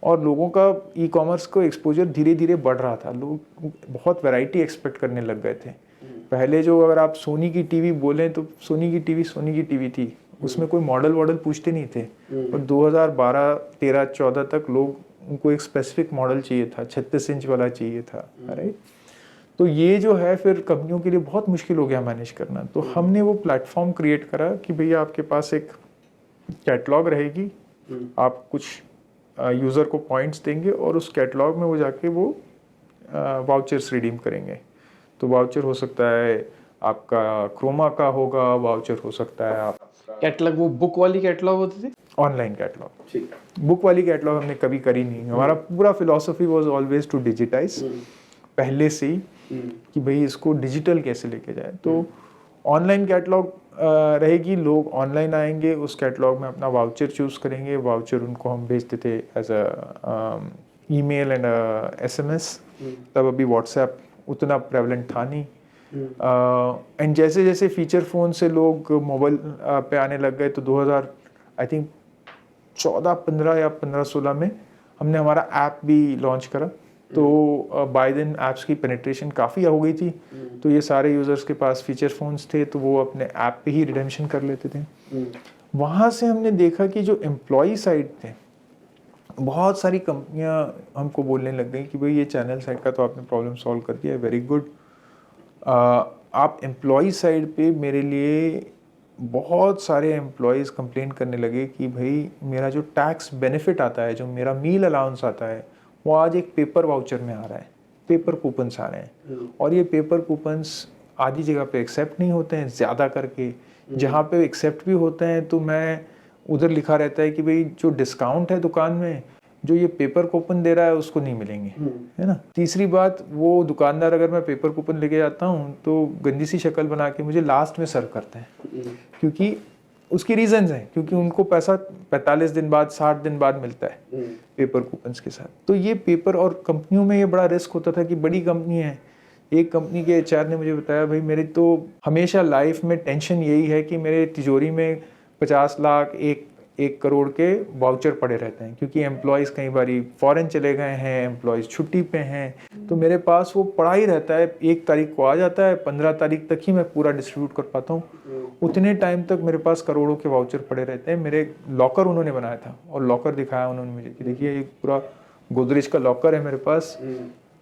और लोगों का ई कॉमर्स को एक्सपोजर धीरे धीरे बढ़ रहा था। लोग बहुत वैरायटी एक्सपेक्ट करने लग गए थे। पहले जो अगर आप सोनी की टीवी बोलें तो सोनी की टीवी थी, उसमें कोई मॉडल पूछते नहीं थे। और 2012, 13, 14 तक लोग उनको एक स्पेसिफिक मॉडल चाहिए था, 36 इंच वाला चाहिए था, राइट। तो ये जो है फिर कंपनियों के लिए बहुत मुश्किल हो गया मैनेज करना। तो हमने वो प्लेटफॉर्म क्रिएट करा कि भैया आपके पास एक कैटलॉग रहेगी, आप कुछ यूज़र को पॉइंट्स देंगे और उस कैटलॉग में वो जाके वो वाउचर्स रिडीम करेंगे। तो वाउचर हो सकता है आपका क्रोमा का होगा, वाउचर हो सकता है आप कैटलॉग, वो बुक वाली कैटलॉग होती थी, ऑनलाइन कैटलॉग। बुक वाली कैटलॉग हमने कभी करी नहीं। हमारा पूरा philosophy was always to digitize पहले से ही, कि भाई इसको डिजिटल कैसे लेके जाए। तो ऑनलाइन कैटलॉग रहेगी, लोग ऑनलाइन आएंगे, उस कैटलॉग में अपना वाउचर चूज़ करेंगे, वाउचर उनको हम भेजते थे as a email and SMS। तब अभी व्हाट्सएप उतना प्रेवलेंट था नहीं। एंड जैसे जैसे फीचर फ़ोन से लोग मोबाइल पे आने लग गए, तो आई थिंक 14-15 या 15-16 में हमने हमारा ऐप भी लॉन्च करा। तो बाय देन ऐप्स की पेनिट्रेशन काफ़ी हो गई थी, तो ये सारे यूज़र्स के पास फीचर फ़ोन्स थे, तो वो अपने ऐप पे ही रिडेम्पशन कर लेते थे। वहाँ से हमने देखा कि जो एम्प्लॉई साइड थे, बहुत सारी कंपनियां हमको बोलने लग गई कि भाई ये चैनल साइड का तो आपने प्रॉब्लम सॉल्व कर दिया है, वेरी गुड। आप एम्प्लॉई साइड पे मेरे लिए बहुत सारे एम्प्लॉयज़ कंप्लेन करने लगे कि भाई मेरा जो टैक्स बेनिफिट आता है, जो मेरा मील अलाउंस आता है, वो आज एक पेपर वाउचर में आ रहा है, पेपर कूपन्स आ रहे हैं। और ये पेपर कूपन्स आधी जगह पे एक्सेप्ट नहीं होते हैं, ज़्यादा करके जहाँ पे एक्सेप्ट भी होते हैं तो मैं उधर लिखा रहता है कि भाई जो डिस्काउंट है दुकान में, जो ये पेपर कूपन दे रहा है उसको नहीं मिलेंगे, है ना। तीसरी बात, वो दुकानदार अगर मैं पेपर कूपन लेके जाता हूँ तो गंदी सी शक्ल बना के मुझे लास्ट में सर्व करते हैं, क्योंकि उसकी रीजंस हैं, क्योंकि उनको पैसा 45 दिन बाद 60 दिन बाद मिलता है पेपर कूपन्स के साथ। तो ये पेपर, और कंपनियों में ये बड़ा रिस्क होता था कि बड़ी कंपनी है, एक कंपनी के एचआर ने मुझे बताया भाई मेरी तो हमेशा लाइफ में टेंशन यही है कि मेरे तिजोरी में 50 लाख 1 करोड़ के वाउचर पड़े रहते हैं, क्योंकि एम्प्लॉयज़ कई बारी फॉरेन चले गए हैं, एम्प्लॉयज़ छुट्टी पे हैं, तो मेरे पास वो पड़ा ही रहता है। 1 तारीख को आ जाता है, 15 तारीख तक ही मैं पूरा डिस्ट्रीब्यूट कर पाता हूँ। उतने टाइम तक मेरे पास करोड़ों के वाउचर पड़े रहते हैं। मेरे लॉकर उन्होंने बनाया था, और लॉकर दिखाया उन्होंने मुझे कि देखिए एक पूरा गोदरेज का लॉकर है मेरे पास,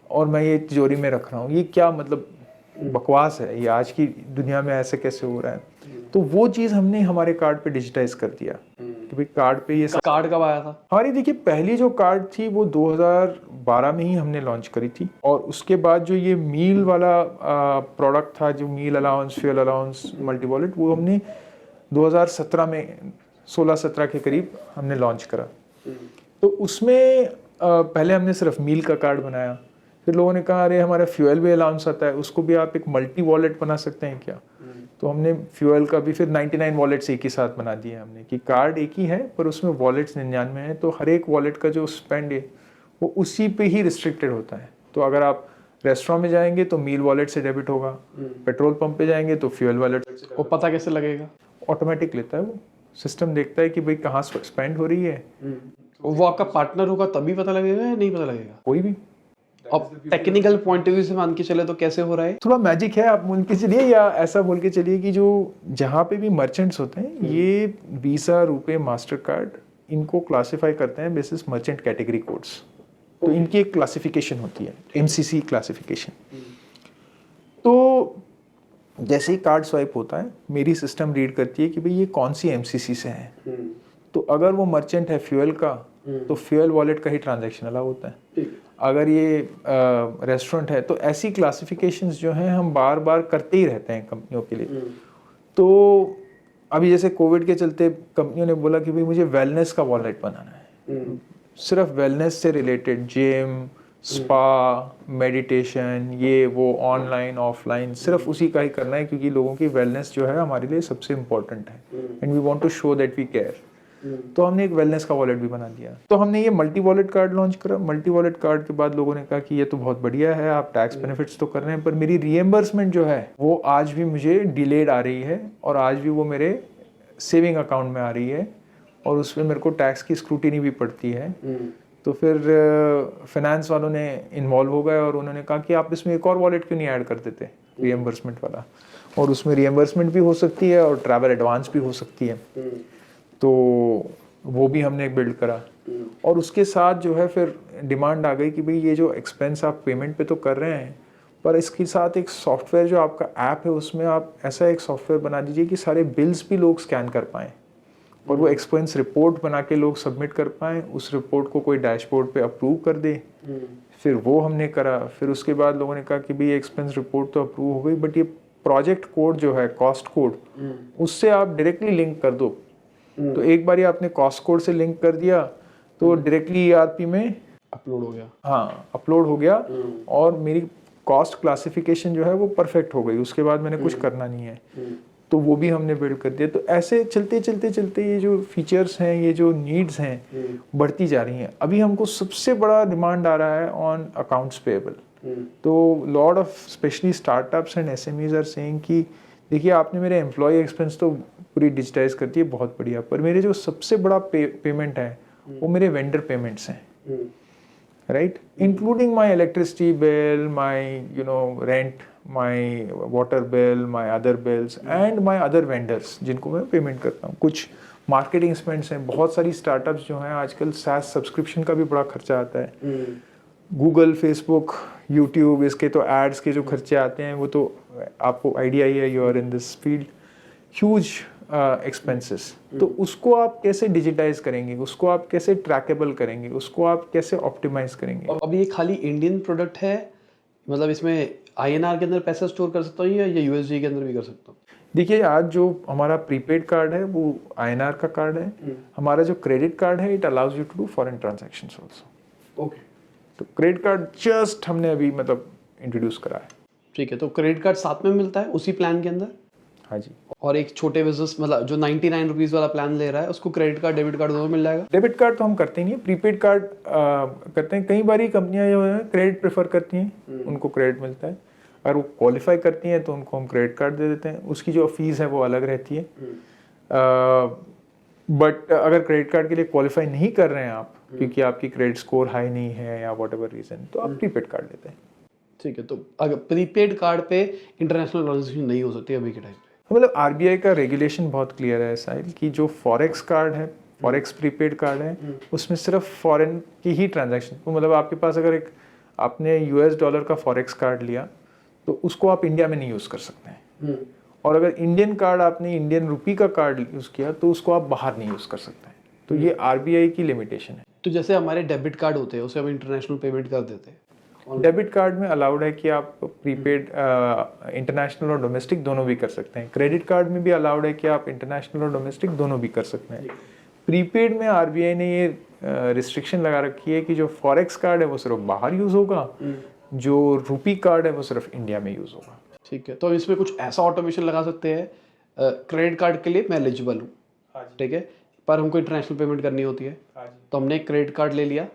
और मैं ये तिजोरी में रख रहा हूँ। ये क्या मतलब बकवास है, ये आज की दुनिया में ऐसे कैसे हो रहा है। तो वो चीज़ हमने हमारे कार्ड पे डिजिटाइज कर दिया कि भाई कार्ड पे ये कार्ड कब आया था? हमारी देखिए पहली जो कार्ड थी वो 2012 में ही हमने लॉन्च करी थी, और उसके बाद जो ये मील वाला प्रोडक्ट था, जो meal allowance, fuel allowance, multi wallet, वो हमने 2017 में 16-17 के करीब हमने लॉन्च करा। तो उसमें पहले हमने सिर्फ मील का कार्ड बनाया, फिर लोगों ने कहा अरे हमारा फ्यूल भी अलाउंस आता है, उसको भी आप एक मल्टी वॉलेट बना सकते हैं क्या। तो हमने फ्यूल का भी फिर 99 वॉलेट्स एक ही साथ बना दिए हमने, कि कार्ड एक ही है पर उसमें वॉलेट्स 99 है, तो हर एक वॉलेट का जो स्पेंड है वो उसी पे ही रिस्ट्रिक्टेड होता है। तो अगर आप रेस्टोरेंट में जाएंगे तो मील वॉलेट से डेबिट होगा, पेट्रोल पंप पे जाएंगे तो फ्यूल वॉलेट से। वो पता कैसे लगेगा? ऑटोमेटिक लेता है, वो सिस्टम देखता है कि भाई कहाँ स्पेंड हो रही है। वो आपका पार्टनर होगा तभी पता लगेगा या नहीं पता लगेगा? कोई भी। अब टेक्निकल पॉइंट ऑफ व्यू से मान के चले तो कैसे हो रहा है? थोड़ा मैजिक है, आप बोल के चलिए, या ऐसा बोल के चलिए कि जो जहाँ पे भी मर्चेंट्स होते हैं, ये वीसा, रुपए, मास्टर कार्ड, इनको क्लासिफाई करते हैं बेसिस मर्चेंट कैटेगरी कोड्स। तो इनकी एक क्लासिफिकेशन होती है, MCC क्लासिफिकेशन। तो जैसे ही कार्ड स्वाइप होता है, मेरी सिस्टम रीड करती है कि भाई ये कौन सी MCC से है। तो अगर वो मर्चेंट है फ्यूल का, तो फ्यूल वॉलेट का ही ट्रांजैक्शन अलाउ होता है। अगर ये रेस्टोरेंट है, तो ऐसी क्लासिफिकेशंस जो हैं हम बार बार करते ही रहते हैं कंपनियों के लिए। तो अभी जैसे कोविड के चलते कंपनियों ने बोला कि भाई मुझे वेलनेस का वॉलेट बनाना है, सिर्फ वेलनेस से रिलेटेड, जिम, स्पा, मेडिटेशन, ये वो, ऑनलाइन ऑफलाइन, सिर्फ उसी का ही करना है, क्योंकि लोगों की वेलनेस जो है हमारे लिए सबसे इम्पोर्टेंट है, and we want to show that we care. तो हमने एक वेलनेस का वॉलेट भी बना दिया। तो हमने ये मल्टी वॉलेट कार्ड लॉन्च करा। मल्टी वॉलेट कार्ड के बाद लोगों ने कहा कि ये तो बहुत बढ़िया है, आप टैक्स बेनिफिट्स तो कर रहे हैं, पर मेरी रीएम्बर्समेंट जो है वो आज भी मुझे डिलेड आ रही है, और आज भी वो मेरे सेविंग अकाउंट में आ रही है, और उसमें मेरे को टैक्स की स्क्रूटिनी भी पड़ती है। तो फिर फाइनेंस वालों ने इन्वॉल्व हो गए, और उन्होंने कहा कि आप इसमें एक और वॉलेट क्यों नहीं ऐड कर देते, रीएम्बर्समेंट वाला, और उसमें रीएम्बर्समेंट भी हो सकती है और ट्रैवल एडवांस भी हो सकती है। तो वो भी हमने बिल्ड करा, और उसके साथ जो है फिर डिमांड आ गई कि भाई ये जो एक्सपेंस आप पेमेंट पे तो कर रहे हैं, पर इसके साथ एक सॉफ्टवेयर जो आपका ऐप है उसमें आप ऐसा एक सॉफ्टवेयर बना दीजिए कि सारे बिल्स भी लोग स्कैन कर पाएँ, और वो एक्सपेंस रिपोर्ट बना के लोग सबमिट कर पाएँ, उस रिपोर्ट को कोई डैशबोर्ड पे अप्रूव कर दे। फिर वो हमने करा। फिर उसके बाद लोगों ने कहा कि भाई एक्सपेंस रिपोर्ट तो अप्रूव हो गई, बट ये प्रोजेक्ट कोड जो है, कॉस्ट कोड, उससे आप डायरेक्टली लिंक कर दो। तो एक बार आपने कॉस्ट कोड से लिंक कर दिया तो डायरेक्टली ERP में अपलोड हो गया। हाँ, अपलोड हो गया, और मेरी कॉस्ट क्लासिफिकेशन जो है वो परफेक्ट हो गई। उसके बाद मैंने कुछ करना नहीं है, तो वो भी हमने बिल्ड कर दिया। तो ऐसे चलते चलते चलते ये जो फीचर्स हैं, ये जो नीड्स हैं, बढ़ती जा रही हैं। अभी हमको सबसे बड़ा डिमांड आ रहा है ऑन अकाउंट्स पेएबल। तो lot of specially startups and SMEs are saying कि देखिए आपने मेरे एम्प्लॉय एक्सपेंस तो पूरी डिजिटाइज करती है, बहुत बढ़िया। पर मेरे जो सबसे बड़ा पेमेंट है वो मेरे वेंडर पेमेंट्स हैं, right, including my electricity bill, my rent, my water bill, my other bills and my other vendors जिनको मैं पेमेंट करता हूँ। कुछ मार्केटिंग एक्सपेंस हैं, बहुत सारी स्टार्टअप्स जो हैं आजकल SaaS सब्सक्रिप्शन का भी बड़ा खर्चा आता है। गूगल, फेसबुक, यूट्यूब, इसके तो एड्स के जो खर्चे आते हैं वो तो आपको आइडिया ही है, you are in this field, huge expenses. तो उसको आप कैसे डिजिटाइज करेंगे, उसको आप कैसे ट्रैकेबल करेंगे, उसको आप कैसे ऑप्टिमाइज करेंगे। और अब ये खाली इंडियन प्रोडक्ट है, मतलब इसमें INR के अंदर पैसा स्टोर कर सकता हूँ या USD के अंदर भी कर सकता हूँ? देखिए, आज जो हमारा प्रीपेड कार्ड है वो INR का कार्ड है। हमारा जो क्रेडिट कार्ड है, it allows you to do foreign transactions also. Okay, तो क्रेडिट कार्ड जस्ट हमने अभी मतलब इंट्रोड्यूस करा है। ठीक है। तो क्रेडिट कार्ड साथ में मिलता है उसी प्लान के अंदर? हाँ जी। और एक छोटे बिजनेस मतलब जो 99 रुपीज़ वाला प्लान ले रहा है उसको क्रेडिट कार्ड डेबिट कार्ड दोनों मिल जाएगा? डेबिट कार्ड तो हम करते ही नहीं है, प्रीपेड कार्ड करते हैं। कई बारी कंपनियां जो है क्रेडिट प्रेफर करती हैं, उनको क्रेडिट मिलता है। अगर वो क्वालिफाई करती हैं तो उनको हम क्रेडिट कार्ड दे देते हैं, उसकी जो फीस है वो अलग रहती है। बट अगर क्रेडिट कार्ड के लिए क्वालिफाई नहीं कर रहे हैं आप, क्योंकि आपकी क्रेडिट स्कोर हाई नहीं है या वॉट एवर रीजन, तो आप प्रीपेड कार्ड लेते हैं। ठीक है। तो अगर प्रीपेड कार्ड पे इंटरनेशनल ट्रांजेक्शन नहीं हो सकती अभी के टाइम पे? मतलब RBI का रेगुलेशन बहुत क्लियर है साहिल, कि जो फॉरेक्स कार्ड है, फॉरेक्स प्रीपेड कार्ड है, उसमें सिर्फ फॉरेन की ही ट्रांजैक्शन, तो मतलब आपके पास अगर एक आपने $US का फॉरेक्स कार्ड लिया तो उसको आप इंडिया में नहीं यूज़ कर सकते हैं। और अगर इंडियन कार्ड आपने इंडियन रुपी का कार्ड यूज़ किया तो उसको आप बाहर नहीं यूज़ कर सकते हैं। तो ये RBI की लिमिटेशन है। तो जैसे हमारे डेबिट कार्ड होते हैं उसे हम इंटरनेशनल पेमेंट कर देते हैं, डेबिट कार्ड में अलाउड है कि आप प्रीपेड इंटरनेशनल और डोमेस्टिक दोनों भी कर सकते हैं। क्रेडिट कार्ड में भी अलाउड है कि आप इंटरनेशनल और डोमेस्टिक दोनों भी कर सकते हैं। प्रीपेड में RBI ने ये रिस्ट्रिक्शन लगा रखी है कि जो फॉरेक्स कार्ड है वो सिर्फ बाहर यूज़ होगा, जो रुपी कार्ड है वो सिर्फ इंडिया में यूज़ होगा। ठीक है। तो इसमें कुछ ऐसा ऑटोमेशन लगा सकते हैं, क्रेडिट कार्ड के लिए मैं एलिजिबल हूँ, ठीक है, पर हमको इंटरनेशनल पेमेंट करनी होती है, तो हमने क्रेडिट कार्ड ले लिया,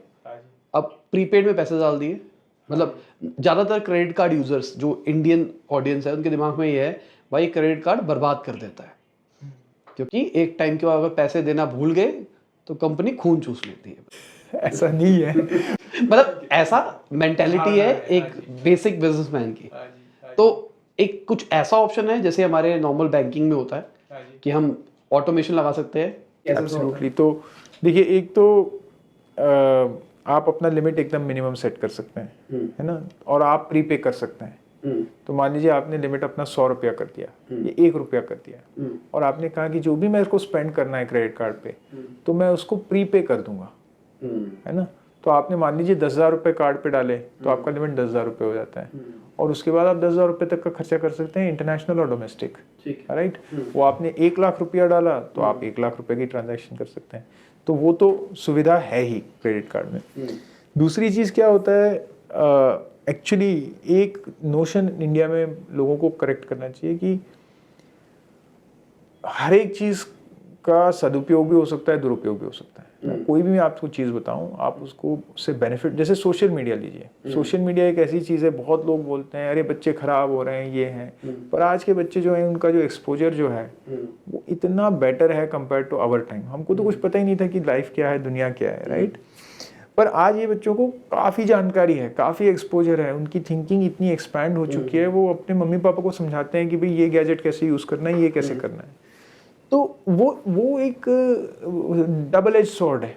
अब प्रीपेड में पैसे डाल दिए। मतलब ज़्यादातर क्रेडिट कार्ड यूजर्स जो इंडियन ऑडियंस है उनके दिमाग में ये है, भाई क्रेडिट कार्ड बर्बाद कर देता है, क्योंकि एक टाइम के बाद अगर पैसे देना भूल गए तो कंपनी खून चूस लेती है। ऐसा नहीं है। मतलब ऐसा मेंटेलिटी है एक बेसिक बिजनेसमैन की। तो एक कुछ ऐसा ऑप्शन है जैसे हमारे नॉर्मल बैंकिंग में होता है कि हम ऑटोमेशन लगा सकते हैं? एब्सोल्युटली। तो देखिए, एक तो आप अपना लिमिट एकदम मिनिमम सेट कर सकते हैं, है ना, और आप प्रीपे कर सकते हैं। तो मान लीजिए आपने लिमिट अपना 100 रुपया कर दिया या 1 रुपया कर दिया, और आपने कहा कि जो भी मेरे को स्पेंड करना है क्रेडिट कार्ड पे तो मैं उसको प्रीपे कर दूंगा, है ना। तो आपने मान लीजिए 10,000 रुपये कार्ड पे डाले तो आपका लिमिट 10,000 रुपये हो जाता है, और उसके बाद आप 10,000 रुपये तक का खर्चा कर सकते हैं, इंटरनेशनल और डोमेस्टिक, राइट। वो आपने 1 लाख रुपया डाला तो आप 1 लाख रुपये की ट्रांजैक्शन कर सकते हैं। तो वो तो सुविधा है ही क्रेडिट कार्ड में। दूसरी चीज़ क्या होता है, एक्चुअली एक नोशन इंडिया में लोगों को करेक्ट करना चाहिए कि हर एक चीज़ का सदुपयोग भी हो सकता है, दुरुपयोग भी हो सकता है। कोई भी मैं आपको चीज़ बताऊं, आप उसको उससे बेनिफिट, जैसे सोशल मीडिया लीजिए। सोशल मीडिया एक ऐसी चीज़ है, बहुत लोग बोलते हैं अरे बच्चे खराब हो रहे हैं, ये हैं, पर आज के बच्चे जो हैं उनका जो एक्सपोजर जो है वो इतना बेटर है कंपेयर टू आवर टाइम। हमको तो कुछ पता ही नहीं था कि लाइफ क्या है, दुनिया क्या है, राइट। पर आज ये बच्चों को काफ़ी जानकारी है, काफ़ी एक्सपोजर है, उनकी थिंकिंग इतनी एक्सपैंड हो चुकी है, वो अपने मम्मी पापा को समझाते हैं कि भाई ये गैजेट कैसे यूज़ करना है, ये कैसे करना है। तो वो एक डबल एज सॉर्ड है,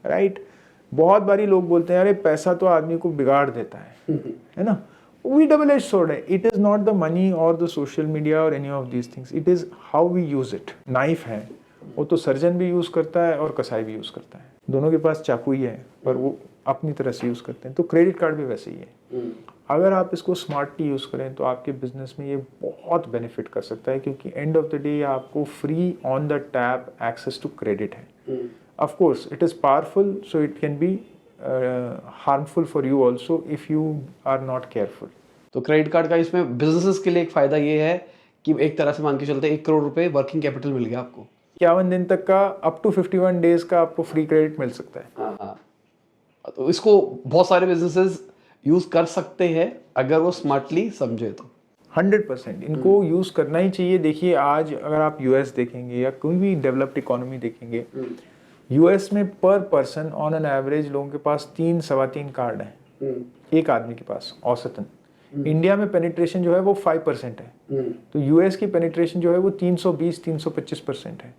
राइट। बहुत बारी लोग बोलते हैं अरे पैसा तो आदमी को बिगाड़ देता है ना। वो भी डबल एज सॉर्ड है। It is not the money और द सोशल मीडिया और any of these things, it is how we use it. Knife है, वो तो सर्जन भी यूज़ करता है और कसाई भी यूज़ करता है, दोनों के पास चाकू ही है, पर वो अपनी तरह से यूज़ करते हैं। तो क्रेडिट कार्ड भी वैसे ही है। अगर आप इसको स्मार्टली यूज़ करें तो आपके बिजनेस में ये बहुत बेनिफिट कर सकता है, क्योंकि एंड ऑफ द डे आपको free on the tap access to credit है। Of course it is powerful, so it can be harmful for you also if you are not careful. तो क्रेडिट कार्ड का इसमें businesses के लिए एक फ़ायदा ये है कि एक तरह से मान के चलते 1 करोड़ रुपए वर्किंग कैपिटल मिल गया आपको, 51 दिन तक का, अप टू 51 डेज का आपको फ्री क्रेडिट मिल सकता है। हाँ। तो इसको बहुत सारे बिजनेसेस यूज़ कर सकते हैं अगर वो स्मार्टली समझे तो। 100% इनको यूज़ करना ही चाहिए। देखिए आज अगर आप यूएस देखेंगे या कोई भी डेवलप्ड इकोनॉमी देखेंगे, यूएस में पर पर्सन ऑन एन एवरेज लोगों के पास 3-3.25 कार्ड हैं एक आदमी के पास औसतन। इंडिया में पेनिट्रेशन जो है वो 5% है, तो यूएस की पेनिट्रेशन जो है वो 320-325% है,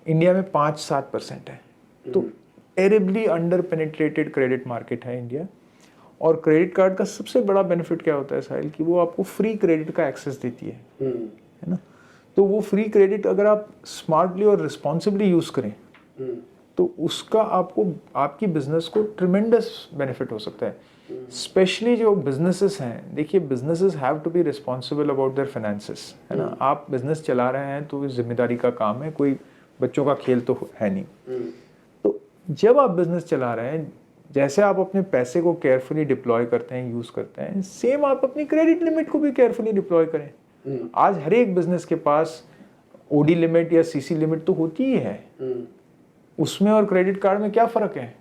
इंडिया में 5-7% है। तो terribly under penetrated credit market है इंडिया। और क्रेडिट कार्ड का सबसे बड़ा बेनिफिट क्या होता है साहिल, कि वो आपको फ्री क्रेडिट का एक्सेस देती है ना। तो वो फ्री क्रेडिट अगर आप स्मार्टली और रिस्पॉन्सिबली यूज़ करें तो उसका आपको आपकी बिजनेस को ट्रिमेंडस बेनिफिट हो सकता है। स्पेशली जो बिजनेसेस हैं, देखिए businesses have to be responsible about their finances, है ना। आप बिजनेस चला रहे हैं तो जिम्मेदारी का काम है, कोई बच्चों का खेल तो है नहीं। तो जब आप बिजनेस चला रहे हैं, जैसे आप अपने पैसे को केयरफुली डिप्लॉय करते हैं, यूज़ करते हैं, सेम आप अपनी क्रेडिट लिमिट को भी केयरफुली डिप्लॉय करें। आज हर एक बिजनेस के पास ओडी लिमिट या सीसी लिमिट तो होती ही है, उसमें और क्रेडिट कार्ड में क्या फ़र्क है।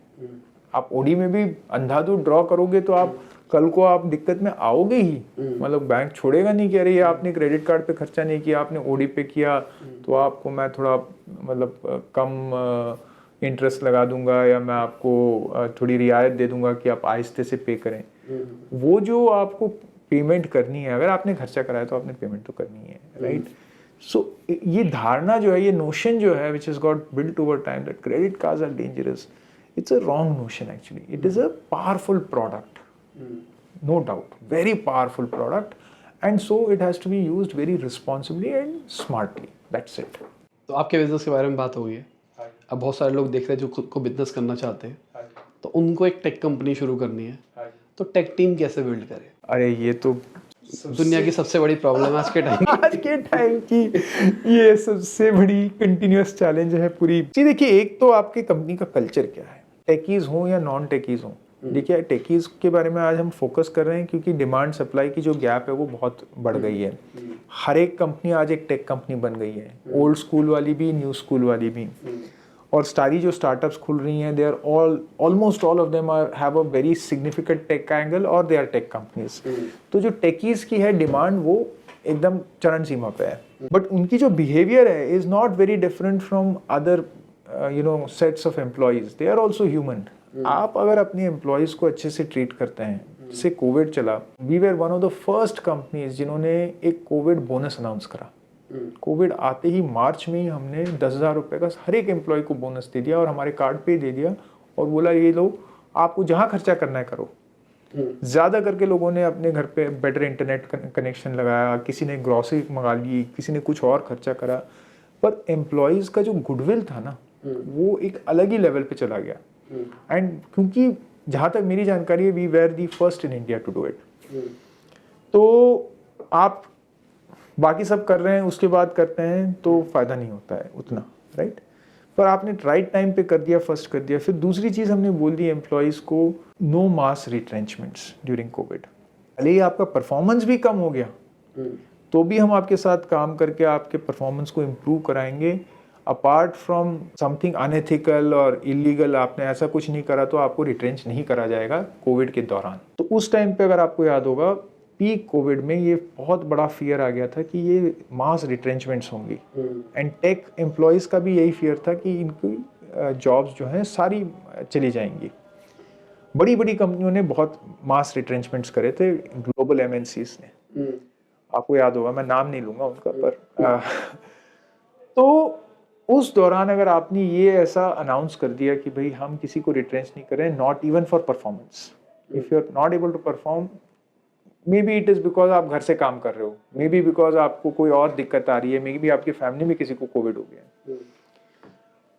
आप ओडी में भी अंधाधुंध ड्रॉ करोगे तो आप कल को आप दिक्कत में आओगे ही, मतलब बैंक छोड़ेगा नहीं कि अरे ये आपने क्रेडिट कार्ड पे खर्चा नहीं किया, आपने ओडी पे किया तो आपको मैं थोड़ा मतलब कम इंटरेस्ट लगा दूंगा या मैं आपको थोड़ी रियायत दे दूंगा कि आप आहिस्ते से पे करें। वो जो आपको पेमेंट करनी है, अगर आपने खर्चा कराया तो आपने पेमेंट तो करनी है, राइट। सो ये धारणा जो है, ये नोशन जो है which is got built over time that credit cards are dangerous, it's a wrong notion actually. It is a powerful product, no doubt, very powerful product, and so it has to be used very responsibly and smartly. That's it. तो आपके business के बारे में बात हो गई है। अब बहुत सारे लोग देख रहे हैं जो खुद को बिजनेस करना चाहते हैं, तो उनको एक टेक कंपनी शुरू करनी है, तो टेक टीम कैसे बिल्ड करें? अरे ये तो दुनिया की सबसे बड़ी प्रॉब्लम है आज के टाइम आज के टाइम की ये सबसे बड़ी कंटिन्यूअस चैलेंज है पूरी। जी देखिए, एक तो आपकी कंपनी का कल्चर क्या है, टेकीज हो या नॉन टेकीज हो। देखिए टेकीज के बारे में आज हम फोकस कर रहे हैं क्योंकि डिमांड सप्लाई की जो गैप है वो बहुत बढ़ गई है। हर एक कंपनी आज एक टेक कंपनी बन गई है, ओल्ड स्कूल वाली भी, न्यू स्कूल वाली भी। और सारी जो स्टार्टअप्स खुल रही हैं, they are almost all of them have a very significant tech angle और दे आर टेक कंपनीज। तो जो टेकीज की है डिमांड वो एकदम चरण सीमा पे है, बट उनकी जो बिहेवियर है is not very different from other sets of employees. They are also human. आप अगर अपने एम्प्लॉयज को अच्छे से ट्रीट करते हैं, जैसे कोविड चला, we were one of the first companies जिन्होंने एक कोविड बोनस अनाउंस करा। कोविड आते ही मार्च में ही हमने 10,000 रुपये का हर एक एम्प्लॉय को बोनस दे दिया और हमारे कार्ड पे दे दिया और बोला ये लो, आपको जहाँ खर्चा करना है करो। ज़्यादा करके लोगों ने अपने घर पे बेटर इंटरनेट कनेक्शन लगाया, किसी ने ग्रॉसरी मंगा ली, किसी ने कुछ और खर्चा करा, पर एम्प्लॉयज़ का जो गुडविल था ना वो एक अलग ही लेवल पे चला गया। एंड क्योंकि जहाँ तक मेरी जानकारी है, we were the first in India to do it. तो आप बाकी सब कर रहे हैं, उसके बाद करते हैं तो फ़ायदा नहीं होता है उतना, राइट। पर आपने राइट टाइम पे कर दिया, फर्स्ट कर दिया। फिर दूसरी चीज़ हमने बोल दी एम्प्लॉयज़ को, नो मास रिट्रेंचमेंट्स ड्यूरिंग कोविड। भले ही आपका परफॉर्मेंस भी कम हो गया तो भी हम आपके साथ काम करके आपके परफॉर्मेंस को इम्प्रूव कराएंगे। अपार्ट फ्रॉम समथिंग अनएथिकल और इलीगल, आपने ऐसा कुछ नहीं करा तो आपको रिट्रेंच नहीं करा जाएगा कोविड के दौरान। तो उस टाइम पे अगर आपको याद होगा, पीक कोविड में ये बहुत बड़ा फियर आ गया था कि ये मास रिट्रेंचमेंट्स होंगी। एंड टेक एम्प्लॉयज़ का भी यही फियर था कि इनकी जॉब्स जो हैं सारी चली जाएंगी। बड़ी बड़ी कंपनियों ने बहुत मास रिट्रेंचमेंट्स करे थे, ग्लोबल एमएनसीज ने। आपको याद होगा, मैं नाम नहीं लूंगा उनका, पर तो उस दौरान अगर आपने ये ऐसा अनाउंस कर दिया कि भाई हम किसी को रिट्रेंच नहीं कर रहे हैं, not even for performance, if you are not able to perform, maybe it is because आप घर से काम कर रहे हो, मे बी बिकॉज आपको कोई और दिक्कत आ रही है, मे बी आपकी फैमिली में किसी को कोविड हो गया,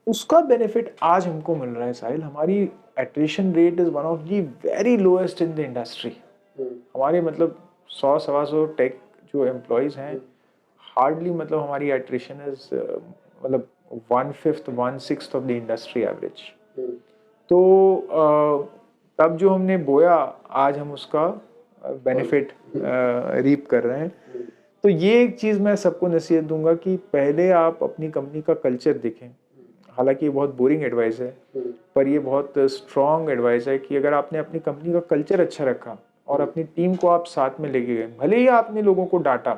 उसका बेनिफिट आज हमको मिल रहा है साहिल। हमारी attrition rate is one of the very lowest in the industry. हमारे मतलब 100-125 टेक जो एम्प्लॉयज हैं, हार्डली मतलब हमारी एट्रिशन इज मतलब 1/5 1/6 ऑफ द इंडस्ट्री एवरेज। तो तब जो हमने बोया, आज हम उसका बेनिफिट रीप कर रहे हैं। तो ये एक चीज़ मैं सबको नसीहत दूंगा कि पहले आप अपनी कंपनी का कल्चर देखें। हालांकि ये बहुत बोरिंग एडवाइस है, पर ये बहुत स्ट्रॉन्ग एडवाइस है कि अगर आपने अपनी कंपनी का कल्चर अच्छा रखा और अपनी टीम को आप साथ में लेके गए, भले ही आपने लोगों को डांटा,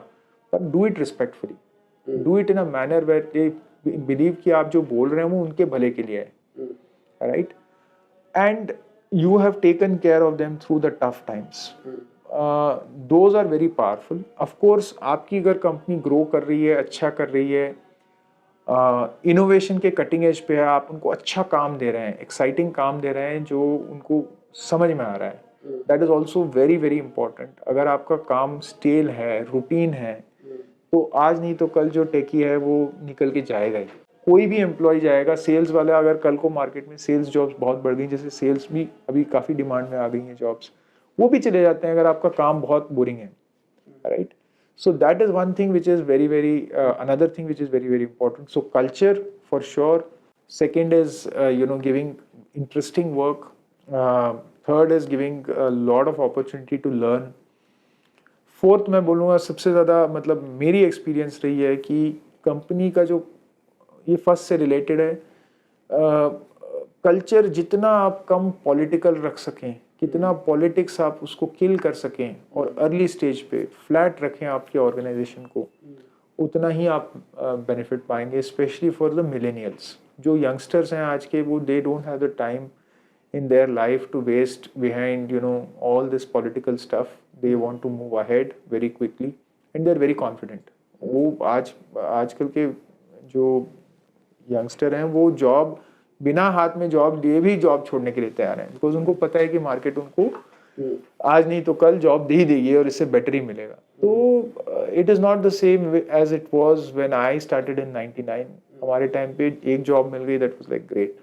पर do it respectfully, do it in a manner where they believe कि आप जो बोल रहे हैं वो उनके भले के लिए है, right, and you have taken care of them through the tough times. Those are very powerful. Of course, आपकी अगर कंपनी ग्रो कर रही है, अच्छा कर रही है, इनोवेशन के कटिंग एज पे है, आप उनको अच्छा काम दे रहे हैं, एक्साइटिंग काम दे रहे हैं जो उनको समझ में आ रहा है, that is also very very important. अगर आपका काम स्टेल है, रूटीन है, तो आज नहीं तो कल जो टेकी है वो निकल के जाएगा ही. कोई भी एम्प्लॉय जाएगा, सेल्स वाला अगर कल को मार्केट में सेल्स जॉब्स बहुत बढ़ गई, जैसे सेल्स भी अभी काफ़ी डिमांड में आ गई हैं जॉब्स, वो भी चले जाते हैं अगर आपका काम बहुत बोरिंग है, right. So that is one thing which is very very another thing which is very very important. So culture for sure. Second is giving interesting work. Third is giving lot of opportunity to learn. Fourth मैं बोलूँगा सबसे ज़्यादा मतलब मेरी experience रही है कि company का जो, ये फर्स्ट से रिलेटेड है, कल्चर जितना आप कम पॉलिटिकल रख सकें, कितना पॉलिटिक्स आप उसको किल कर सकें और अर्ली स्टेज पे फ्लैट रखें आपके ऑर्गेनाइजेशन को, उतना ही आप बेनिफिट पाएंगे. स्पेशली फॉर द मिलेनियल्स, जो यंगस्टर्स हैं आज के, वो they don't have the time in their life to waste behind all this political stuff. They want to move ahead very quickly and they're very confident. वो आजकल के जो youngster हैं वो जॉब बिना हाथ में जॉब लिए भी जॉब छोड़ने के लिए तैयार हैं, बिकॉज उनको पता है कि मार्केट उनको आज नहीं तो कल जॉब दे ही देगी और इससे बेटर ही मिलेगा. तो it is not the same as it was when I started in 99. हमारे टाइम पे एक जॉब मिल गई, दैट वाज लाइक ग्रेट.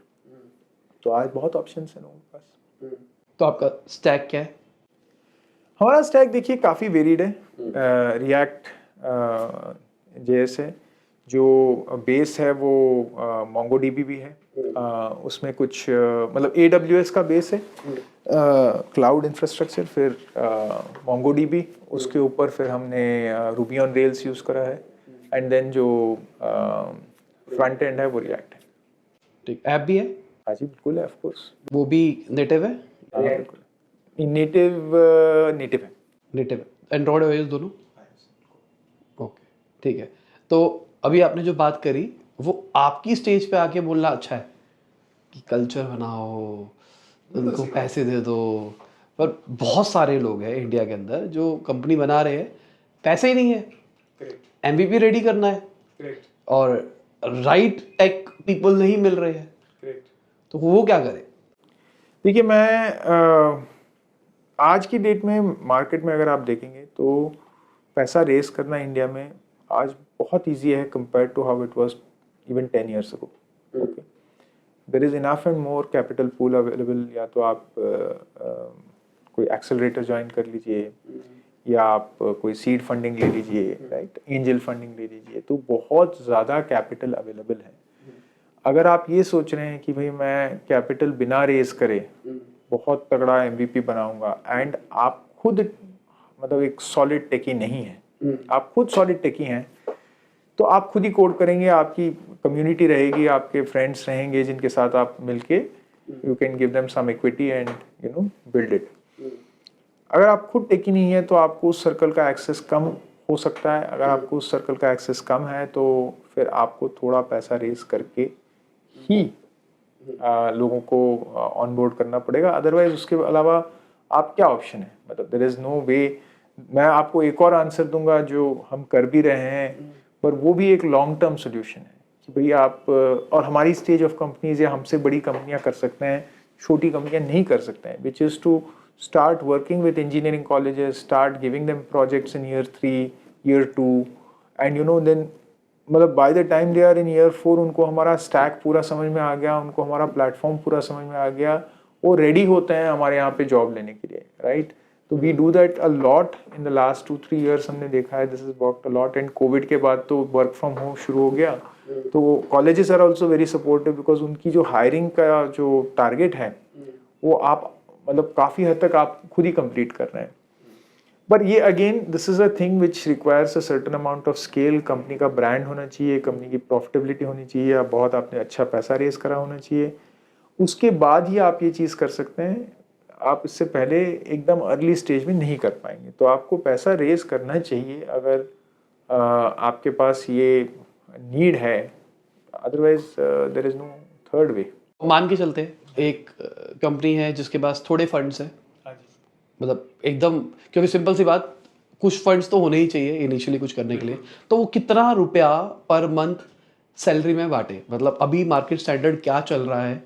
तो आज बहुत ऑप्शंस हैं लोगों के पास. तो आपका स्टैक क्या है? हमारा स्टैक देखिए काफ़ी वेरिड है. रिएक्ट जेएस है, जो बेस है वो मोंगोडीबी भी है. उसमें कुछ मतलब AWS का बेस है, क्लाउड इंफ्रास्ट्रक्चर, फिर मोंगोडीबी, उसके ऊपर फिर हमने रूबी ऑन रेल्स यूज़ करा है, एंड देन जो फ्रंट एंड है वो रिएक्ट है. ठीक. ऐप भी है? हाँ जी बिल्कुल है, ऑफ कोर्स. वो भी नेटिव है? हाँ बिल्कुल नेटिव है. नेटिव है. एंड्रॉयड ओएस दोनों? ओके ठीक है. तो अभी आपने जो बात करी वो आपकी स्टेज पे आके बोलना अच्छा है कि कल्चर बनाओ, उनको पैसे दे दो, पर बहुत सारे लोग हैं इंडिया के अंदर जो कंपनी बना रहे हैं, पैसे ही नहीं है, MVP रेडी करना है और राइट टेक पीपल नहीं मिल रहे हैं, तो वो क्या करे? देखिए मैं आज की डेट में मार्केट में अगर आप देखेंगे तो पैसा रेस करना इंडिया में आज बहुत इजी है compare to how it was even 10 years ago. Okay, there is enough and more capital pool available. या तो आप कोई एक्सेलरेटर ज्वाइन कर लीजिए, या आप कोई सीड फंडिंग ले लीजिए, राइट, एंजल फंडिंग ले लीजिए, तो बहुत ज़्यादा कैपिटल अवेलेबल है. अगर आप ये सोच रहे हैं कि भाई मैं कैपिटल बिना रेस करे बहुत तगड़ा MVP बनाऊंगा, एंड आप खुद मतलब एक सॉलिड टेकी नहीं है, आप खुद सॉलिड टेकी हैं, तो आप खुद ही कोड करेंगे, आपकी कम्युनिटी रहेगी, आपके फ्रेंड्स रहेंगे जिनके साथ आप मिलके you can give them some equity and build it. अगर आप खुद टेकी नहीं है तो आपको उस सर्कल का एक्सेस कम हो सकता है. अगर आपको उस सर्कल का एक्सेस कम है तो फिर आपको थोड़ा पैसा रेस करके ही लोगों को ऑनबोर्ड करना पड़ेगा. अदरवाइज उसके अलावा आप क्या ऑप्शन है, मतलब देयर इज नो वे. मैं आपको एक और आंसर दूंगा जो हम कर भी रहे हैं, पर वो भी एक लॉन्ग टर्म सोल्यूशन है कि भाई आप और हमारी स्टेज ऑफ कंपनीज या हमसे बड़ी कंपनियां कर सकते हैं, छोटी कंपनियां नहीं कर सकते हैं, which is to start working with engineering colleges, start giving them projects in year 3, year 2, and then मतलब by the time they are in year 4 उनको हमारा स्टैक पूरा समझ में आ गया, उनको हमारा प्लेटफॉर्म पूरा समझ में आ गया, वो रेडी होते हैं हमारे यहाँ पे जॉब लेने के लिए, राइट. तो we do that a lot in the last 2-3 years. हमने देखा है this is worked a lot. And COVID के बाद तो वर्क फ्रॉम होम शुरू हो गया, तो colleges are also very supportive, because उनकी जो हायरिंग का जो टारगेट है वो आप मतलब काफ़ी हद तक आप खुद ही कंप्लीट कर रहे हैं. पर ये again this is a thing which requires a certain amount of scale. Company का ब्रांड होना चाहिए, कंपनी की प्रॉफिटेबिलिटी होनी चाहिए, या बहुत आपने अच्छा पैसा रेस करा होना चाहिए, उसके बाद ही आप ये चीज़ कर सकते हैं. आप इससे पहले एकदम अर्ली स्टेज में नहीं कर पाएंगे। तो आपको पैसा रेज करना चाहिए अगर आपके पास ये नीड है, otherwise there is no third way. मान के चलते हैं एक कंपनी है जिसके पास थोड़े फंड्स हैं, मतलब एकदम, क्योंकि सिंपल सी बात, कुछ फंड्स तो होने ही चाहिए इनिशियली कुछ करने के लिए, तो वो कितना रुपया पर मंथ सैलरी में बांटे, मतलब अभी मार्केट स्टैंडर्ड क्या चल रहा है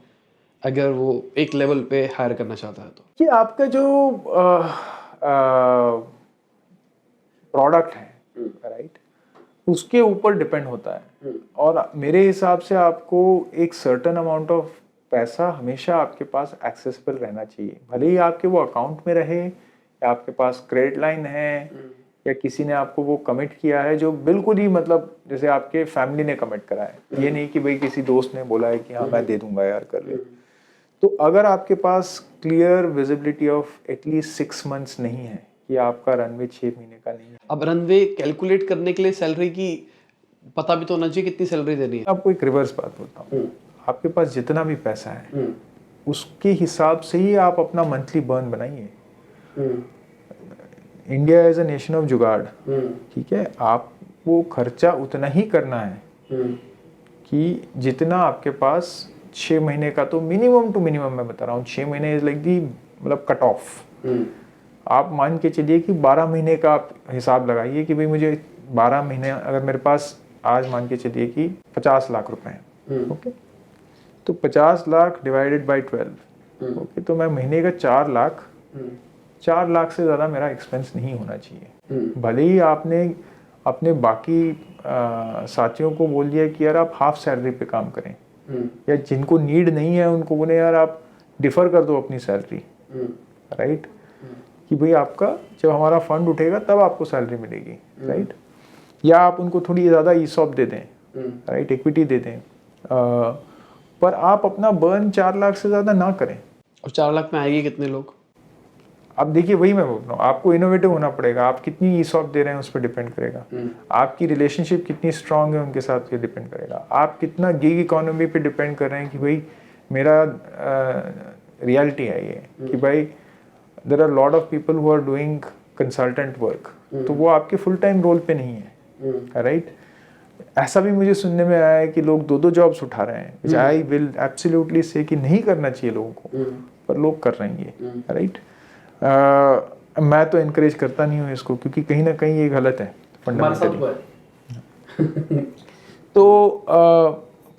अगर वो एक लेवल पे हायर करना चाहता है तो? कि आपका जो प्रोडक्ट है, राइट, उसके ऊपर डिपेंड होता है। और मेरे हिसाब से आपको एक सर्टेन अमाउंट ऑफ पैसा हमेशा आपके पास एक्सेसिबल रहना चाहिए, भले ही आपके वो अकाउंट में रहे या आपके पास क्रेडिट लाइन है या किसी ने आपको वो कमिट किया है जो बिल्कुल ही, मतलब जैसे आपके फैमिली ने कमिट करा है, ये नहीं कि भाई किसी दोस्त ने बोला है कि हाँ मैं दे दूंगा यार कर ले। तो अगर आपके पास clear visibility of at least 6 months नहीं है कि आपका रनवे 6 महीने का नहीं है। अब रनवे कैलकुलेट करने के लिए सैलरी की पता भी तो होना चाहिए कितनी सैलरी देनी है। आपको एक रिवर्स बात बोलता हूँ, आपके पास जितना भी पैसा है उसके हिसाब से ही आप अपना मंथली बर्न बनाइए। India is a nation of जुगाड़, ठीक है, आपको खर्चा उतना ही करना है कि जितना आपके पास 6 महीने का, तो मिनिमम टू मिनिमम मैं बता रहा हूँ, 6 महीने इज लाइक दी मतलब कट ऑफ। आप मान के चलिए कि 12 महीने का आप हिसाब लगाइए कि भाई मुझे 12 महीने, अगर मेरे पास आज मान के चलिए कि 50 लाख रुपए हैं, ओके, तो 50 लाख डिवाइडेड बाय 12, ओके, तो मैं महीने का 4 लाख से ज़्यादा मेरा एक्सपेंस नहीं होना चाहिए। भले ही आपने अपने बाकी साथियों को बोल दिया कि यार आप हाफ सैलरी पे काम करें, या जिनको नीड नहीं है उनको बोले यार आप डिफर कर दो अपनी सैलरी, राइट, कि भाई आपका जब हमारा फंड उठेगा तब आपको सैलरी मिलेगी, राइट, या आप उनको थोड़ी ज़्यादा ईसॉप दे दें, राइट, इक्विटी दे दें, पर आप अपना बर्न 4 लाख से ज़्यादा ना करें। और 4 लाख में आएगी कितने लोग? अब देखिए, वही मैं बोल रहा हूँ, आपको इनोवेटिव होना पड़ेगा, आप कितनी ईसॉप दे रहे हैं उस पर डिपेंड करेगा, आपकी रिलेशनशिप कितनी स्ट्रांग है उनके साथ ये डिपेंड करेगा, आप कितना गिग इकोनॉमी पे डिपेंड कर रहे हैं कि भाई मेरा रियलिटी है ये कि भाई there are lot of people who are doing consultant work, तो वो आपके फुल टाइम रोल पे नहीं है, राइट। ऐसा भी मुझे सुनने में आया है कि लोग 2 जॉब्स उठा रहे हैं, आई विल एब्सोल्युटली से कि नहीं करना चाहिए लोगों को, पर लोग कर रहे हैं ये, राइट। मैं तो इनकरेज करता नहीं हूँ इसको, क्योंकि कहीं ना कहीं ये गलत है फंडामेंटली। तो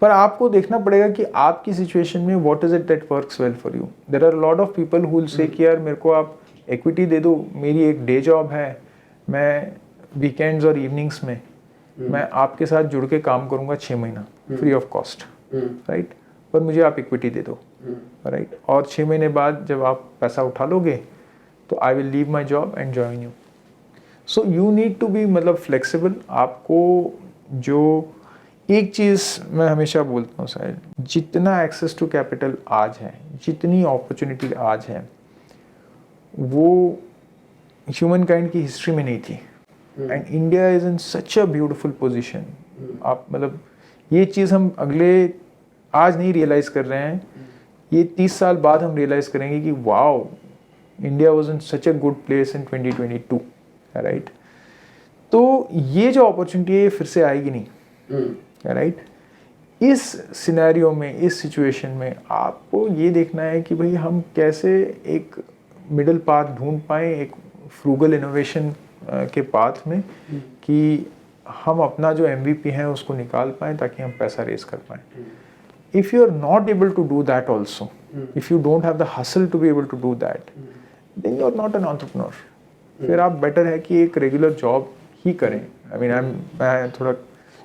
पर आपको देखना पड़ेगा कि आपकी सिचुएशन में what is it that works well for you. There are lot of people who will say कि यार मेरे को आप इक्विटी दे दो, मेरी एक डे जॉब है, मैं वीकेंड्स और इवनिंग्स में मैं आपके साथ जुड़ के काम करूंगा 6 महीना फ्री ऑफ कॉस्ट, राइट, पर मुझे आप इक्विटी दे दो, राइट, और 6 महीने बाद जब आप पैसा उठा लोगे तो I will leave my job and join you. So you need to be मतलब फ्लेक्सिबल। आपको जो एक चीज़ मैं हमेशा बोलता हूँ साहिल, जितना एक्सेस टू कैपिटल आज है, जितनी अपॉर्चुनिटी आज है, वो ह्यूमन काइंड की हिस्ट्री में नहीं थी। And India is in such a beautiful position. आप मतलब ये चीज़ हम अगले आज नहीं रियलाइज़ कर रहे हैं, ये 30 साल बाद हम रियलाइज़ करेंगे कि wow, India was in such a good place in 2022, right. तो ये जो अपॉर्चुनिटी है ये फिर से आएगी नहीं, राइट। इस सिनेरियो में, इस सिचुएशन में आपको ये देखना है कि भाई हम कैसे एक मिडिल पाथ ढूंढ पाएँ, एक फ्रूगल इनोवेशन के पाथ में, कि हम अपना जो MVP है उसको निकाल पाएँ ताकि हम पैसा रेस कर पाएँ। If you are not able to do that also, if you don't have the hustle to be able to do that, then you are not an entrepreneur. फिर आप बेटर है कि एक रेगुलर जॉब ही करें। I mean, मैं थोड़ा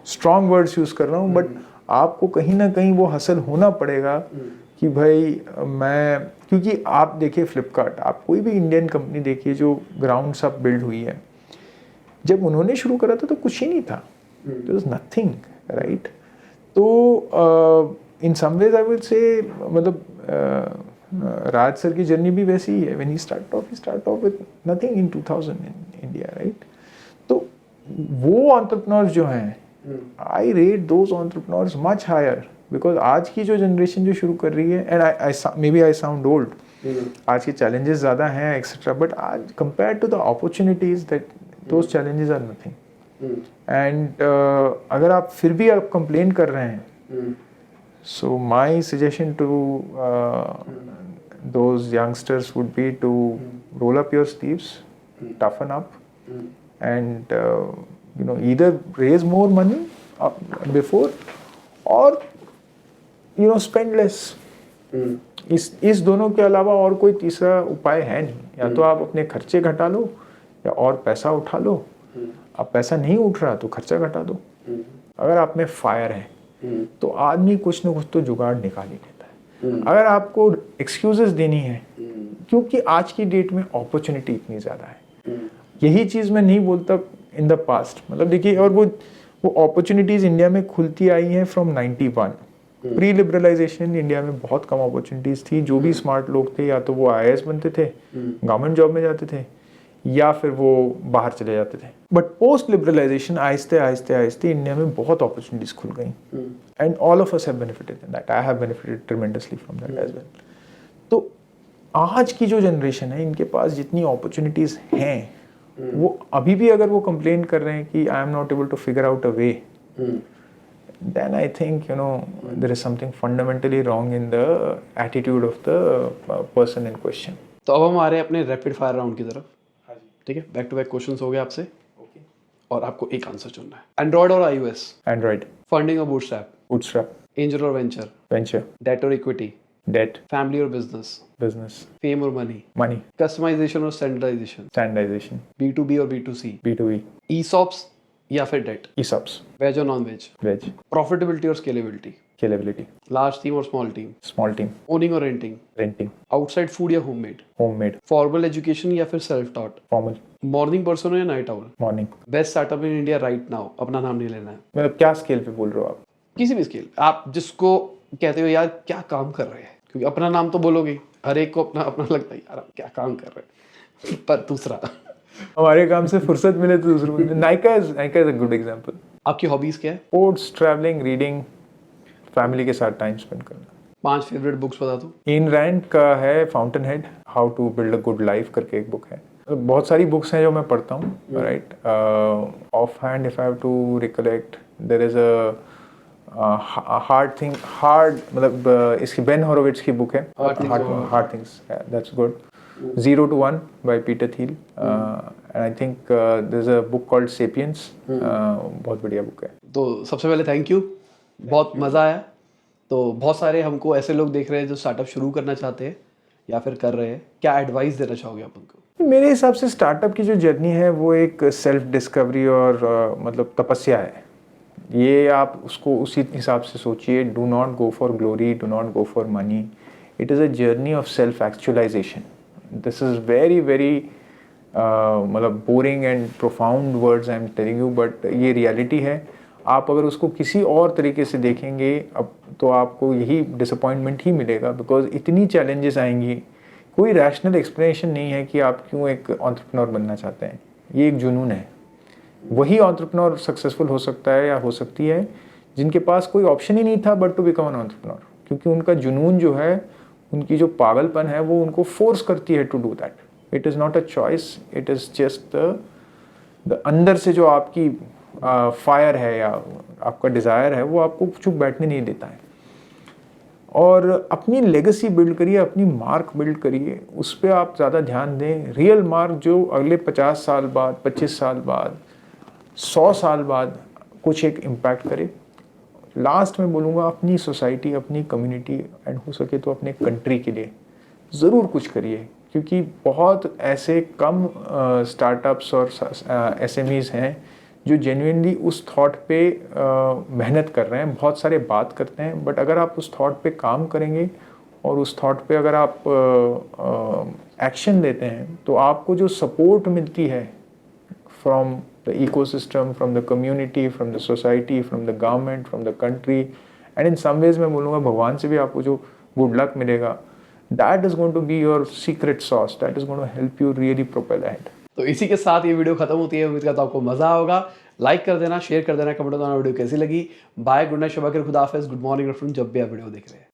strong words use कर रहा हूँ, बट आपको कहीं ना कहीं वो हसल होना पड़ेगा कि भाई मैं, क्योंकि आप देखिए फ्लिपकार्ट, आप कोई भी इंडियन कंपनी देखिए जो ग्राउंड सब बिल्ड हुई है, जब उन्होंने शुरू करा था तो कुछ ही नहीं था, देयर वाज नथिंग, राइट। तो इन some ways I will say मतलब राज सर की जर्नी भी वैसी ही है। When he start off with nothing in 2000 in India, right. तो वो एंटरप्रेन्योर्स जो हैं, I rate those entrepreneurs much higher, because आज की जो जनरेशन जो शुरू कर रही है, and maybe I sound old, आज के challenges ज़्यादा हैं एक्सेट्रा, बट आज compared to the opportunities that those challenges are nothing. And अगर आप फिर भी आप complain कर रहे हैं, so my suggestion to those youngsters would be to roll up your sleeves, toughen up, and either raise more money before or spend less. इस दोनों के अलावा और कोई तीसरा उपाय है नहीं. या तो आप अपने खर्चे घटा लो या और पैसा उठा लो. अब पैसा नहीं उठ रहा तो खर्चा घटा दो. अगर आप में फायर है तो आदमी कुछ ना कुछ तो जुगाड़ निकाल ही लेता है. अगर आपको एक्सक्यूजेस देनी है, क्योंकि आज की डेट में अपॉर्चुनिटी इतनी ज़्यादा है. यही चीज़ मैं नहीं बोलता इन द पास्ट. मतलब देखिए, और वो अपॉर्चुनिटीज़ इंडिया में खुलती आई हैं फ्रॉम 91. प्री लिबरलाइजेशन इंडिया में बहुत कम अपॉर्चुनिटीज़ थी. जो भी स्मार्ट लोग थे या तो वो IAS बनते थे, गवर्नमेंट जॉब में जाते थे, या फिर वो बाहर चले जाते थे. बट पोस्ट लिबरलाइजेशन आहिस्ते आहिस्ते आहिस्ते इंडिया में बहुत अपॉर्चुनिटीज़ खुल गई. And all of us have benefited in that. I have benefited tremendously from that as well. तो आज की जो जनरेशन है, इनके पास जितनी अपॉर्चुनिटीज़ हैं, वो अभी भी अगर वो कंप्लेन कर रहे हैं कि I am not able to figure out a way, then I think there is something fundamentally wrong in the attitude of the person in question. तो अब हम आ रहे हैं अपने रैपिड फायर राउंड की तरफ. ठीक है, बैक टू बैक क्वेश्चंस हो गए आपसे. और आपको एक आंसर चुनना है. एंड्रॉइड और iOS? Android. फंडिंग और बूटस्ट्रैप? Bootstrap. एंजल और वेंचर? Venture. डेट और इक्विटी? Debt. फैमिली और बिजनेस? Business. फेम और मनी? Money. कस्टमाइजेशन और स्टैंडर्डाइजेशन? Standardization. B2B और B2C? B2B. ESOPs या फिर डेट? ESOPs. वेज और नॉन वेज? Veg. प्रॉफिटेबिलिटी और स्केलेबिलिटी? Scalability. लार्ज टीम और small team? Small team. Owning और रेंटिंग? Renting. आउटसाइड फूड या होममेड? Homemade. फॉर्मल एजुकेशन या फिर self taught? Formal. Morning person या night owl? Morning. Best startup इन India right now? अपना नाम नहीं लेना है. मतलब क्या स्केल पे बोल रहे हो आप? किसी भी स्केल, आप जिसको कहते हो यार क्या काम कर रहे हैं, क्योंकि अपना नाम तो बोलोगे, हर एक को अपना अपना लगता है यार आप क्या काम कर रहे हैं. पर दूसरा हमारे काम से फुर्सत मिले तो दूसरों को. Nykaa is a good example. आपकी हॉबीज क्या है? स्पोर्ट्स, ट्रैवलिंग, रीडिंग, फैमिली के साथ टाइम स्पेंड करना. 5 फेवरेट बुक्स बता दो. इन रैंड का है Fountainhead, how to build a good life करके एक बुक है. बहुत सारी बुक्स हैं जो मैं पढ़ता हूँ. Right, off hand if I have to recollect, there is a hard मतलब इसकी बेन हॉरोविट्ज की बुक है, hard things, that's good. 0 to 1 by Peter Thiel. And I think there's a book called Sapiens. बहुत बढ़िया book है. तो सबसे पहले थैंक यू, बहुत मज़ा आया. तो बहुत सारे हमको ऐसे लोग देख रहे हैं जो स्टार्टअप शुरू करना चाहते हैं या फिर कर रहे हैं, क्या एडवाइस देना चाहोगे आप उनको? मेरे हिसाब से स्टार्टअप की जो जर्नी है वो एक सेल्फ डिस्कवरी और मतलब तपस्या है. ये आप उसको उसी हिसाब से सोचिए. Do not go for glory, do not go for money. It is a journey of self actualization. This is very very मतलब boring and profound words I am telling you, but ये रियलिटी है. आप अगर उसको किसी और तरीके से देखेंगे अब तो आपको यही डिसअपॉइंटमेंट ही मिलेगा, बिकॉज इतनी चैलेंजेस आएंगी. कोई रैशनल एक्सप्लेनेशन नहीं है कि आप क्यों एक एंटरप्रेन्योर बनना चाहते हैं. ये एक जुनून है. वही एंटरप्रेन्योर सक्सेसफुल हो सकता है या हो सकती है जिनके पास कोई ऑप्शन ही नहीं था but to become an entrepreneur, क्योंकि उनका जुनून जो है, उनकी जो पागलपन है वो उनको फोर्स करती है to do that. It is not a choice, it is just the अंदर से जो आपकी फायर है या आपका डिज़ायर है वो आपको चुप बैठने नहीं देता है. और अपनी लेगेसी बिल्ड करिए, अपनी मार्क बिल्ड करिए, उस पर आप ज़्यादा ध्यान दें. रियल मार्क जो अगले 50 साल बाद, 25 साल बाद, 100 साल बाद कुछ एक इम्पैक्ट करे. लास्ट में बोलूँगा अपनी सोसाइटी, अपनी कम्युनिटी एंड हो सके तो अपने कंट्री के लिए ज़रूर कुछ करिए, क्योंकि बहुत ऐसे कम स्टार्टअप्स और SMEs हैं जो जेन्युइनली उस थॉट पे मेहनत कर रहे हैं. बहुत सारे बात करते हैं, बट अगर आप उस थॉट पे काम करेंगे और उस थॉट पे अगर आप एक्शन लेते हैं तो आपको जो सपोर्ट मिलती है from the ecosystem, from the community, from the society, from the government, from the country, and in some ways मैं बोलूँगा भगवान से भी आपको जो गुड लक मिलेगा, that is going to be your secret sauce, that is going to help you really propel ahead. तो इसी के साथ ये वीडियो खत्म होती है. उम्मीद करता हूं आपको मजा होगा. लाइक कर देना, शेयर कर देना, कमेंट करना वीडियो कैसी लगी. बाय, गुड नाइट, शबा खैर, खुदा हाफिज़, गुड मॉर्निंग, जब भी आप वीडियो देख रहे हैं.